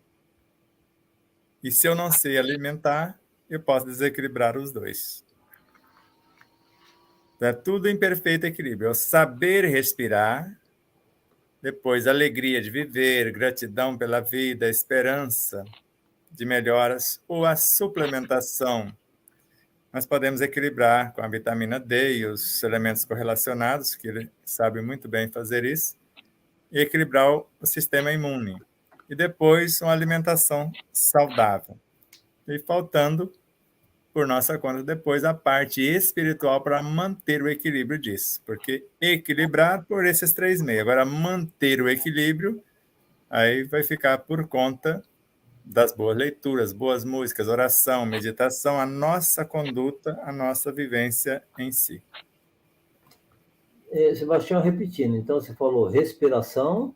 E se eu não sei alimentar, eu posso desequilibrar os dois. Então, é tudo em perfeito equilíbrio. É o saber respirar, depois a alegria de viver, gratidão pela vida, esperança de melhoras, ou a suplementação. Nós podemos equilibrar com a vitamina D e os elementos correlacionados, que ele sabe muito bem fazer isso, e equilibrar o sistema imune. E depois uma alimentação saudável. E faltando, por nossa conta, depois a parte espiritual para manter o equilíbrio disso. Porque equilibrar por esses 3 meios. Agora, manter o equilíbrio, aí vai ficar por conta das boas leituras, boas músicas, oração, meditação, a nossa conduta, a nossa vivência em si. Sebastião, repetindo, então você falou respiração,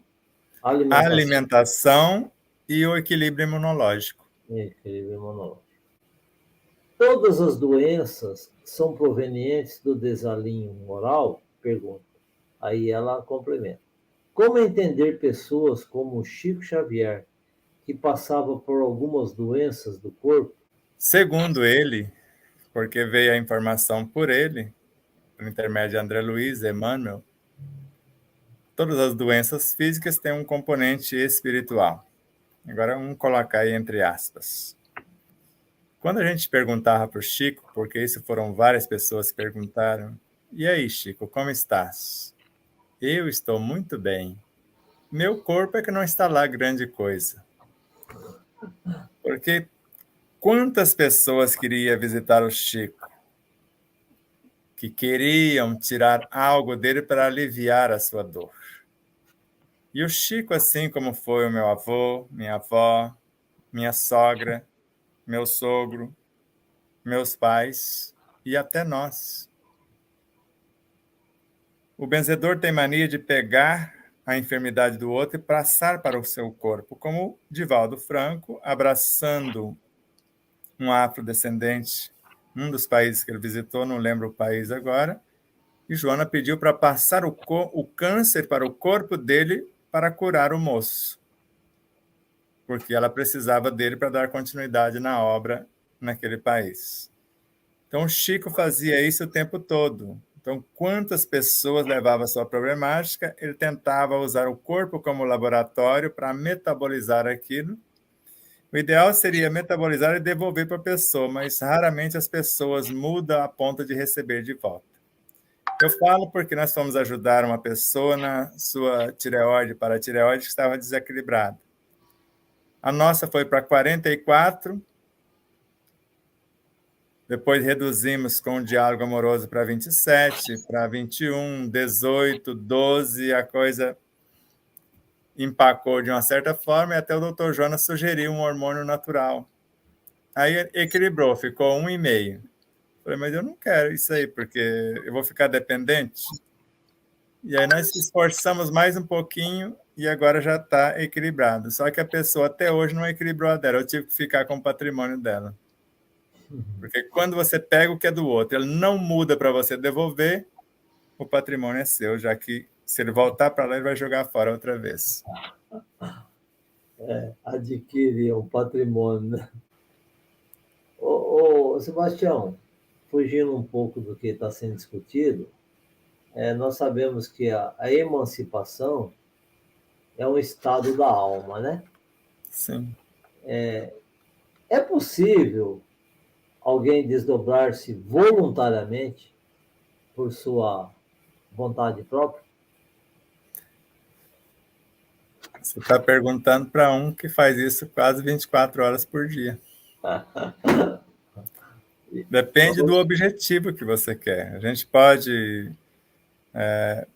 alimentação e o equilíbrio imunológico. Equilíbrio imunológico. Todas as doenças são provenientes do desalinho moral? Pergunta. Aí ela complementa. Como entender pessoas como Chico Xavier, que passava por algumas doenças do corpo? Segundo ele, porque veio a informação por ele, por intermédio de André Luiz, Emmanuel, todas as doenças físicas têm um componente espiritual. Agora, vamos colocar aí entre aspas. Quando a gente perguntava para o Chico, porque isso foram várias pessoas que perguntaram, e aí, Chico, como estás? Eu estou muito bem. Meu corpo é que não está lá grande coisa. Porque quantas pessoas queriam visitar o Chico, que queriam tirar algo dele para aliviar a sua dor. E o Chico, assim como foi o meu avô, minha avó, minha sogra, meu sogro, meus pais e até nós. O benzedor tem mania de pegar a enfermidade do outro e passar para o seu corpo, como Divaldo Franco, abraçando um afrodescendente, um dos países que ele visitou, não lembro o país agora, e Joana pediu para passar o câncer para o corpo dele para curar o moço, porque ela precisava dele para dar continuidade na obra naquele país. Então, o Chico fazia isso o tempo todo. Então, quantas pessoas levavam a sua problemática, ele tentava usar o corpo como laboratório para metabolizar aquilo O ideal seria metabolizar e devolver para a pessoa, mas raramente as pessoas mudam a ponto de receber de volta. Eu falo porque nós fomos ajudar uma pessoa na sua tireoide, paratireoide, que estava desequilibrada. A nossa foi para 44, depois reduzimos com um diálogo amoroso para 27, para 21, 18, 12, a coisa empacou de uma certa forma e até o Dr. Jonas sugeriu um hormônio natural. Aí equilibrou, ficou 1,5. Falei, mas eu não quero isso aí, porque eu vou ficar dependente. E aí nós esforçamos mais um pouquinho e agora já está equilibrado. Só que a pessoa até hoje não equilibrou a dela. Eu tive que ficar com o patrimônio dela. Porque quando você pega o que é do outro, ele não muda para você devolver, o patrimônio é seu, já que se ele voltar para lá, ele vai jogar fora outra vez. Adquirir um patrimônio, né? Ô, Sebastião, fugindo um pouco do que está sendo discutido, nós sabemos que a emancipação é um estado da alma, né? Sim. É possível alguém desdobrar-se voluntariamente por sua vontade própria? Você está perguntando para um que faz isso quase 24 horas por dia. Depende do objetivo que você quer. A gente pode...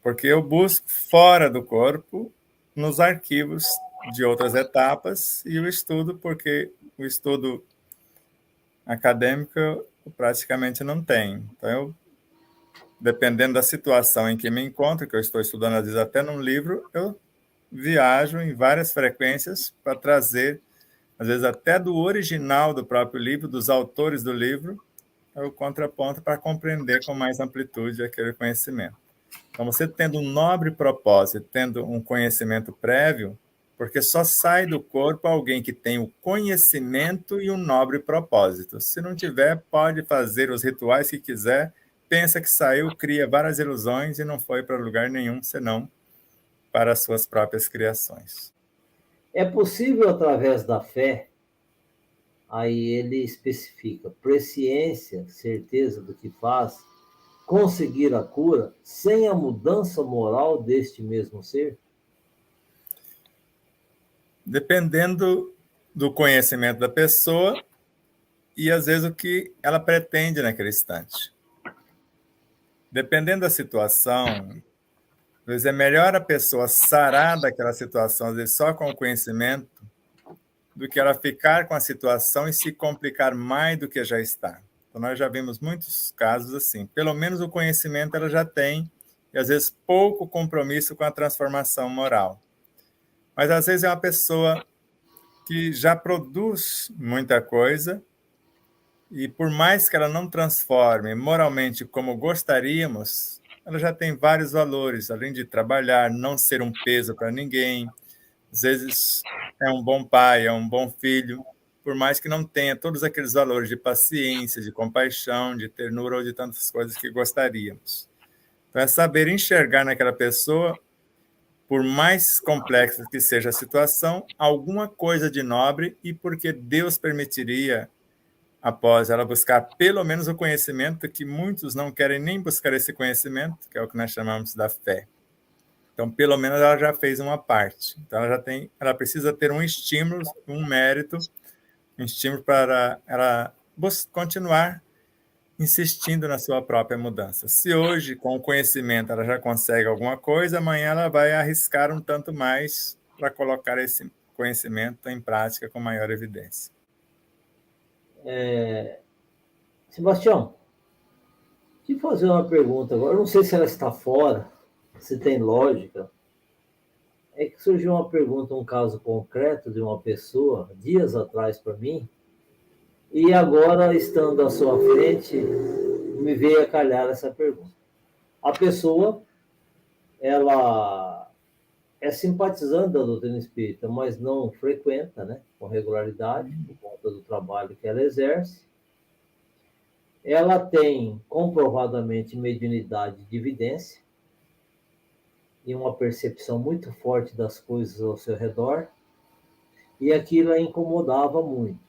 porque eu busco fora do corpo, nos arquivos de outras etapas, e o estudo, porque o estudo acadêmico eu praticamente não tenho. Então, dependendo da situação em que me encontro, que eu estou estudando, às vezes até num livro, eu viajo em várias frequências para trazer, às vezes até do original do próprio livro, dos autores do livro, o contraponto para compreender com mais amplitude aquele conhecimento. Então, você tendo um nobre propósito, tendo um conhecimento prévio, porque só sai do corpo alguém que tem o conhecimento e um nobre propósito. Se não tiver, pode fazer os rituais que quiser, pensa que saiu, cria várias ilusões e não foi para lugar nenhum, senão para as suas próprias criações. É possível, através da fé, aí ele especifica, presciência, certeza do que faz, conseguir a cura sem a mudança moral deste mesmo ser? Dependendo do conhecimento da pessoa e, às vezes, o que ela pretende naquele instante. Dependendo da situação, às vezes é melhor a pessoa sarar daquela situação, às vezes só com o conhecimento, do que ela ficar com a situação e se complicar mais do que já está. Então, nós já vimos muitos casos assim. Pelo menos o conhecimento ela já tem, e às vezes pouco compromisso com a transformação moral. Mas às vezes é uma pessoa que já produz muita coisa, e por mais que ela não transforme moralmente como gostaríamos, ela já tem vários valores, além de trabalhar, não ser um peso para ninguém. Às vezes é um bom pai, é um bom filho, por mais que não tenha todos aqueles valores de paciência, de compaixão, de ternura ou de tantas coisas que gostaríamos. Então é saber enxergar naquela pessoa, por mais complexa que seja a situação, alguma coisa de nobre, e porque Deus permitiria, após ela buscar pelo menos o conhecimento, que muitos não querem nem buscar esse conhecimento, que é o que nós chamamos da fé. Então, pelo menos ela já fez uma parte. Então, ela precisa ter um estímulo, um mérito, um estímulo para ela continuar insistindo na sua própria mudança. Se hoje, com o conhecimento, ela já consegue alguma coisa, amanhã ela vai arriscar um tanto mais para colocar esse conhecimento em prática com maior evidência. Sebastião, te fazer uma pergunta agora. Eu não sei se ela está fora, se tem lógica. É que surgiu uma pergunta, um caso concreto de uma pessoa, dias atrás para mim, e agora, estando à sua frente, me veio a calhar essa pergunta. A pessoa, ela é simpatizante da doutrina espírita, mas não frequenta, né, com regularidade, por conta do trabalho que ela exerce. Ela tem comprovadamente mediunidade de evidência e uma percepção muito forte das coisas ao seu redor. E aquilo a incomodava muito.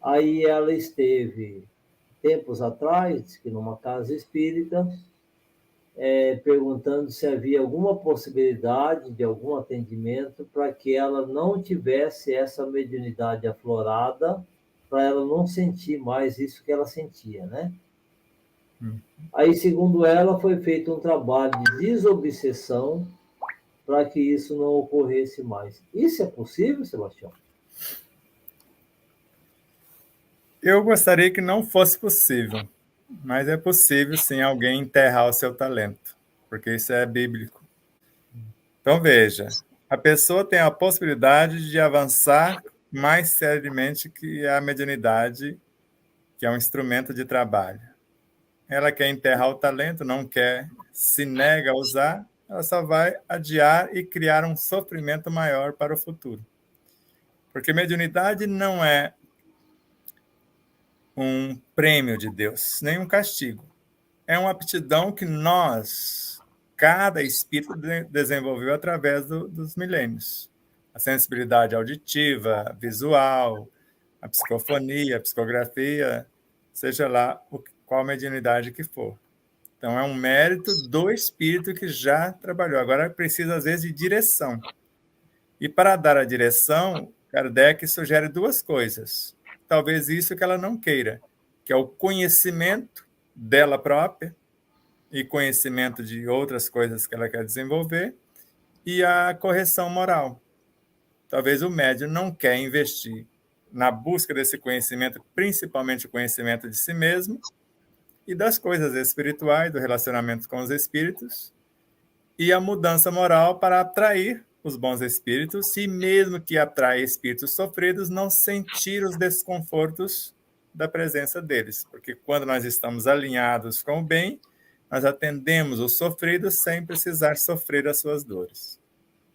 Aí ela esteve, tempos atrás, que numa casa espírita, perguntando se havia alguma possibilidade de algum atendimento para que ela não tivesse essa mediunidade aflorada, para ela não sentir mais isso que ela sentia, né? Aí, segundo ela, foi feito um trabalho de desobsessão para que isso não ocorresse mais. Isso é possível, Sebastião? Eu gostaria que não fosse possível, mas é possível sim alguém enterrar o seu talento, porque isso é bíblico. Então veja, a pessoa tem a possibilidade de avançar mais seriamente que a mediunidade, que é um instrumento de trabalho. Ela quer enterrar o talento, não quer, se nega a usar, ela só vai adiar e criar um sofrimento maior para o futuro. Porque mediunidade não é um prêmio de Deus, nem um castigo. É uma aptidão que nós, cada espírito, desenvolveu através dos milênios. A sensibilidade auditiva, visual, a psicofonia, a psicografia, seja lá qual mediunidade que for. Então, é um mérito do espírito que já trabalhou. Agora, precisa, às vezes, de direção. E para dar a direção, Kardec sugere duas coisas. Talvez isso que ela não queira, que é o conhecimento dela própria e conhecimento de outras coisas que ela quer desenvolver, e a correção moral. Talvez o médium não quer investir na busca desse conhecimento, principalmente o conhecimento de si mesmo e das coisas espirituais, do relacionamento com os espíritos, e a mudança moral para atrair os bons espíritos, e mesmo que atrai espíritos sofridos, não sentir os desconfortos da presença deles, porque quando nós estamos alinhados com o bem, nós atendemos os sofridos sem precisar sofrer as suas dores.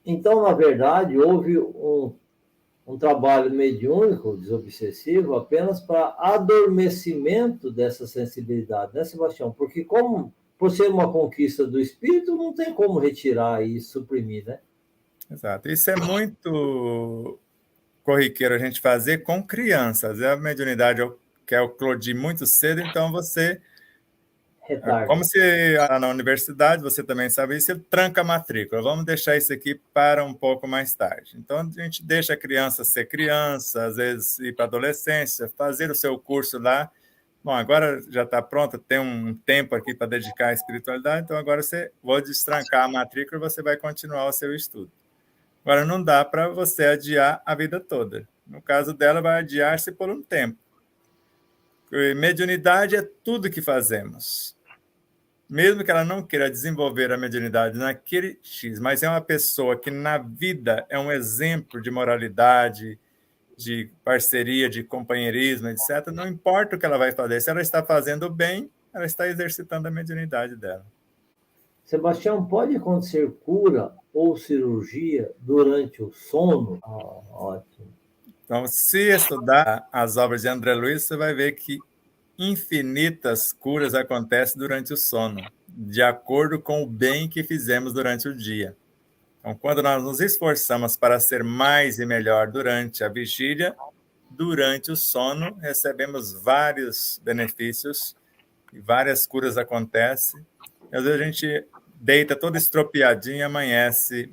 Então, na verdade, houve um trabalho mediúnico, desobsessivo, apenas para adormecimento dessa sensibilidade, né, Sebastião? Porque como, por ser uma conquista do espírito, não tem como retirar e suprimir, né? Exato. Isso é muito corriqueiro a gente fazer com crianças. A mediunidade quer eclodir muito cedo, então você, como Retarda. se na universidade, você também sabe isso, você tranca a matrícula. Vamos deixar isso aqui para um pouco mais tarde. Então, a gente deixa a criança ser criança, às vezes ir para a adolescência, fazer o seu curso lá. Bom, agora já está pronto, tem um tempo aqui para dedicar à espiritualidade, então agora vou destrancar a matrícula e você vai continuar o seu estudo. Agora, não dá para você adiar a vida toda. No caso dela, vai adiar-se por um tempo. Mediunidade é tudo que fazemos. Mesmo que ela não queira desenvolver a mediunidade naquele X, mas é uma pessoa que na vida é um exemplo de moralidade, de parceria, de companheirismo, etc., não importa o que ela vai fazer. Se ela está fazendo bem, ela está exercitando a mediunidade dela. Sebastião, pode acontecer cura ou cirurgia durante o sono? Ótimo. Então, se estudar as obras de André Luiz, você vai ver que infinitas curas acontecem durante o sono, de acordo com o bem que fizemos durante o dia. Então, quando nós nos esforçamos para ser mais e melhor durante a vigília, durante o sono, recebemos vários benefícios e várias curas acontecem. E, às vezes a gente deita todo estropiadinho e amanhece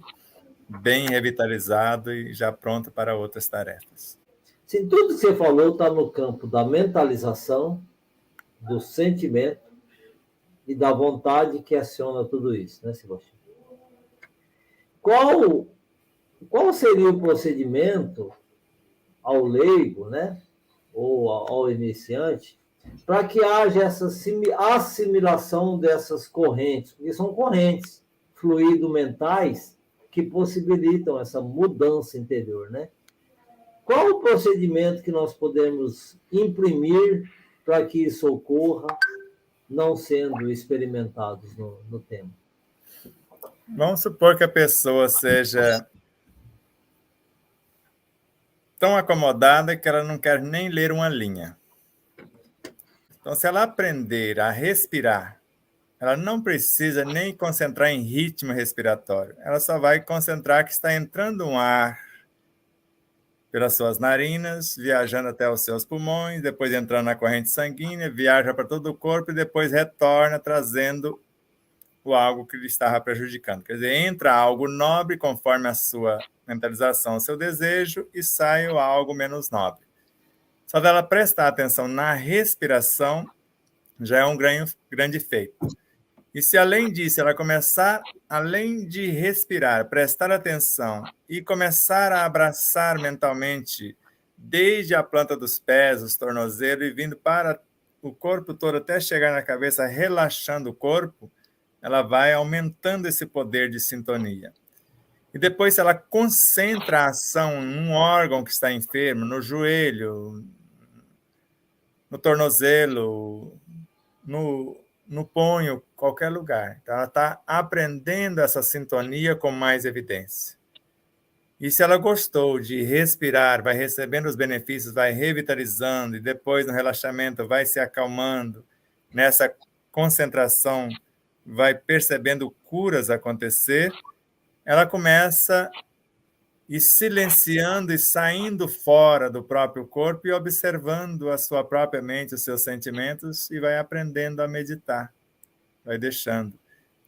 bem revitalizado e já pronto para outras tarefas. Sim, tudo que você falou está no campo da mentalização, do sentimento e da vontade que aciona tudo isso, né, Sebastião? Qual seria o procedimento ao leigo, né, ou ao iniciante, para que haja essa assimilação dessas correntes, porque são correntes fluido-mentais que possibilitam essa mudança interior, né? Qual o procedimento que nós podemos imprimir para que isso ocorra, não sendo experimentados no tempo? Vamos supor que a pessoa seja tão acomodada que ela não quer nem ler uma linha. Então, se ela aprender a respirar, ela não precisa nem concentrar em ritmo respiratório. Ela só vai concentrar que está entrando um ar pelas suas narinas, viajando até os seus pulmões, depois entrando na corrente sanguínea, viaja para todo o corpo e depois retorna trazendo o algo que lhe estava prejudicando. Quer dizer, entra algo nobre conforme a sua mentalização, o seu desejo, e sai o algo menos nobre. Só dela prestar atenção na respiração já é um grande feito. E se além disso ela começar, além de respirar, prestar atenção e começar a abraçar mentalmente desde a planta dos pés, os tornozelos, e vindo para o corpo todo até chegar na cabeça, relaxando o corpo, ela vai aumentando esse poder de sintonia. E depois, se ela concentra a ação num órgão que está enfermo, no joelho, no tornozelo, no punho, qualquer lugar. Então, ela está aprendendo essa sintonia com mais evidência. E se ela gostou de respirar, vai recebendo os benefícios, vai revitalizando, e depois no relaxamento vai se acalmando, nessa concentração vai percebendo curas acontecer, ela começa e silenciando e saindo fora do próprio corpo e observando a sua própria mente, os seus sentimentos, e vai aprendendo a meditar, vai deixando.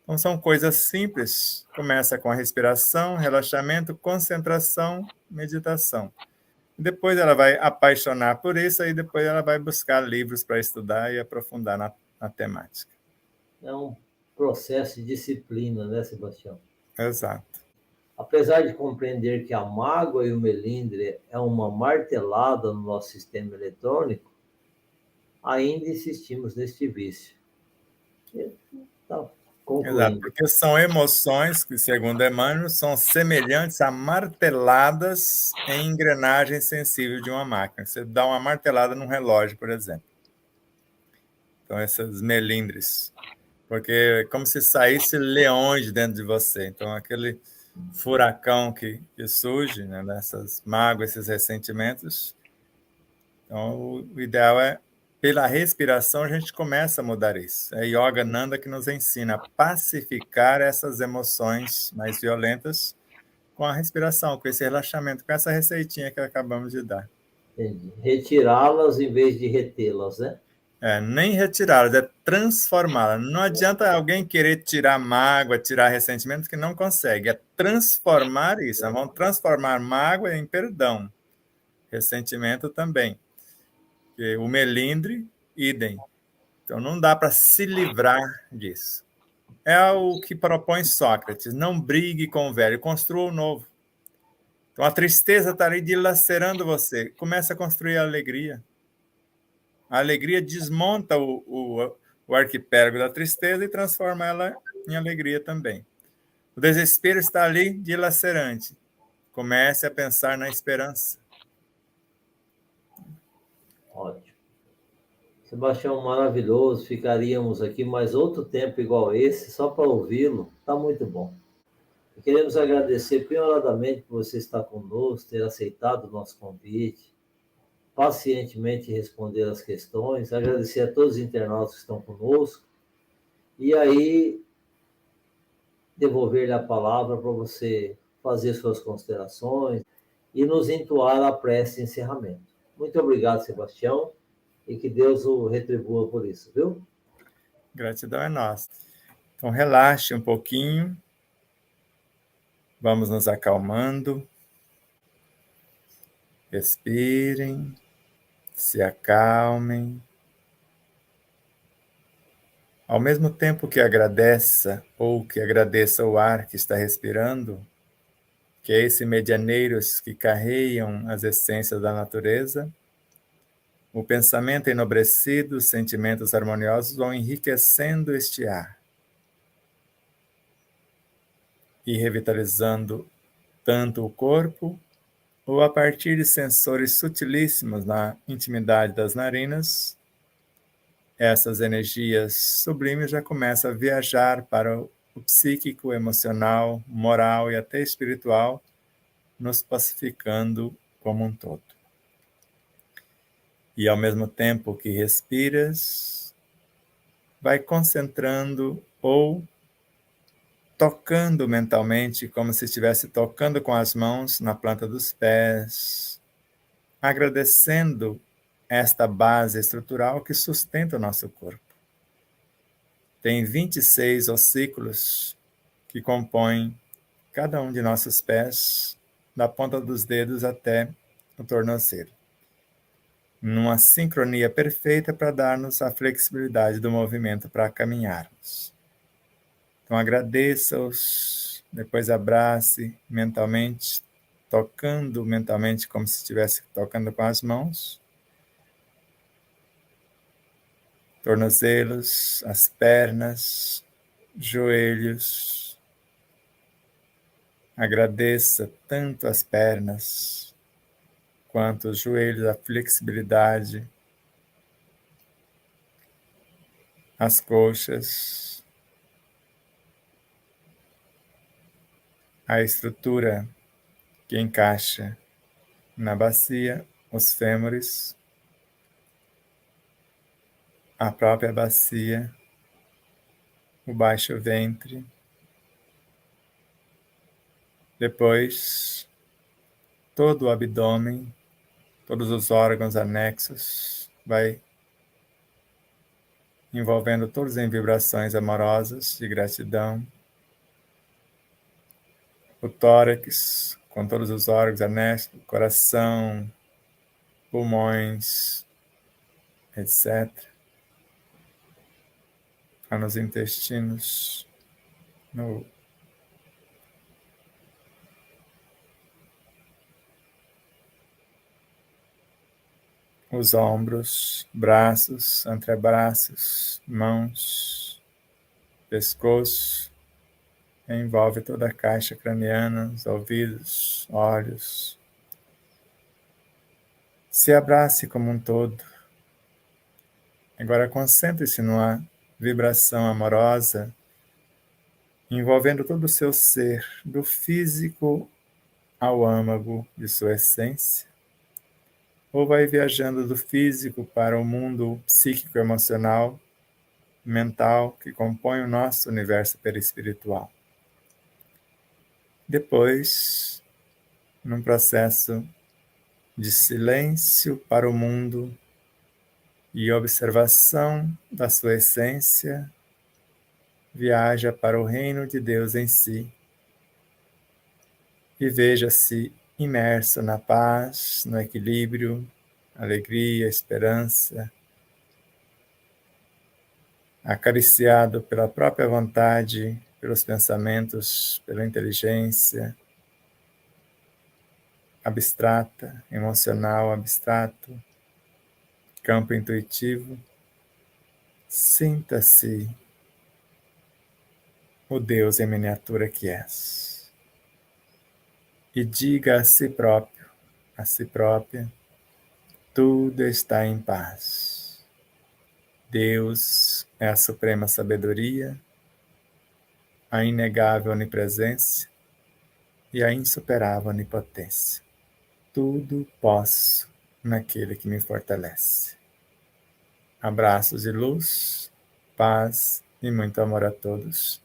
Então, são coisas simples. Começa com a respiração, relaxamento, concentração, meditação. Depois ela vai apaixonar por isso, e depois ela vai buscar livros para estudar e aprofundar na temática. É um processo de disciplina, né, Sebastião? Exato. Apesar de compreender que a mágoa e o melindre é uma martelada no nosso sistema eletrônico, ainda insistimos neste vício. Então, concluindo. Exato, porque são emoções que, segundo Emmanuel, são semelhantes a marteladas em engrenagem sensível de uma máquina. Você dá uma martelada num relógio, por exemplo. Então, essas melindres. Porque é como se saísse leões de dentro de você. Então, aquele furacão que surge, né, dessas mágoas, esses ressentimentos. Então, o ideal é, pela respiração, a gente começa a mudar isso. É Yogananda que nos ensina a pacificar essas emoções mais violentas com a respiração, com esse relaxamento, com essa receitinha que acabamos de dar. Entendi. Retirá-las em vez de retê-las, né? Nem retirá-las, é transformá-las. Não adianta alguém querer tirar mágoa, tirar ressentimento, que não consegue. É transformar isso. Vamos transformar mágoa em perdão. Ressentimento também. E o melindre, idem. Então, não dá para se livrar disso. É o que propõe Sócrates. Não brigue com o velho, construa o novo. Então, a tristeza está ali dilacerando você. Começa a construir a alegria. A alegria desmonta o arquipélago da tristeza e transforma ela em alegria também. O desespero está ali dilacerante. Comece a pensar na esperança. Ótimo. Sebastião, maravilhoso. Ficaríamos aqui mais outro tempo igual esse, só para ouvi-lo. Está muito bom. E queremos agradecer prioradamente por você estar conosco, ter aceitado o nosso convite, pacientemente responder as questões, agradecer a todos os internautas que estão conosco, e aí devolver-lhe a palavra para você fazer suas considerações e nos entoar a prece de encerramento. Muito obrigado, Sebastião, e que Deus o retribua por isso, viu? Gratidão é nossa. Então, relaxe um pouquinho. Vamos nos acalmando. Respirem. Se acalmem. Ao mesmo tempo que agradeça, ou que agradeça o ar que está respirando, que é esse medianeiros que carregam as essências da natureza, o pensamento enobrecido, os sentimentos harmoniosos vão enriquecendo este ar e revitalizando tanto o corpo, ou a partir de sensores sutilíssimos na intimidade das narinas, essas energias sublimes já começam a viajar para o psíquico, emocional, moral e até espiritual, nos pacificando como um todo. E ao mesmo tempo que respiras, vai concentrando ou tocando mentalmente, como se estivesse tocando com as mãos na planta dos pés, agradecendo esta base estrutural que sustenta o nosso corpo. Tem 26 ossículos que compõem cada um de nossos pés, da ponta dos dedos até o tornozelo, numa sincronia perfeita para dar-nos a flexibilidade do movimento para caminharmos. Então agradeça-os, depois abrace mentalmente, tocando mentalmente como se estivesse tocando com as mãos, tornozelos, as pernas, joelhos. Agradeça tanto as pernas quanto os joelhos, a flexibilidade, as coxas, a estrutura que encaixa na bacia, os fêmures, a própria bacia, o baixo ventre. Depois, todo o abdômen, todos os órgãos anexos, vai envolvendo todos em vibrações amorosas de gratidão. O tórax, com todos os órgãos anexos, coração, pulmões, etc. Nos intestinos, os ombros, braços, antebraços, mãos, pescoço, envolve toda a caixa craniana, os ouvidos, olhos. Se abrace como um todo. Agora concentre-se numa vibração amorosa, envolvendo todo o seu ser, do físico ao âmago de sua essência, ou vai viajando do físico para o mundo psíquico-emocional, mental, que compõe o nosso universo perispiritual. Depois, num processo de silêncio para o mundo e observação da sua essência, viaja para o reino de Deus em si e veja-se imerso na paz, no equilíbrio, alegria, esperança, acariciado pela própria vontade, pelos pensamentos, pela inteligência abstrata, emocional abstrato, campo intuitivo. Sinta-se o Deus em miniatura que és. E diga a si próprio, a si própria, tudo está em paz. Deus é a suprema sabedoria, a inegável onipresença e a insuperável onipotência. Tudo posso naquele que me fortalece. Abraços de luz, paz e muito amor a todos.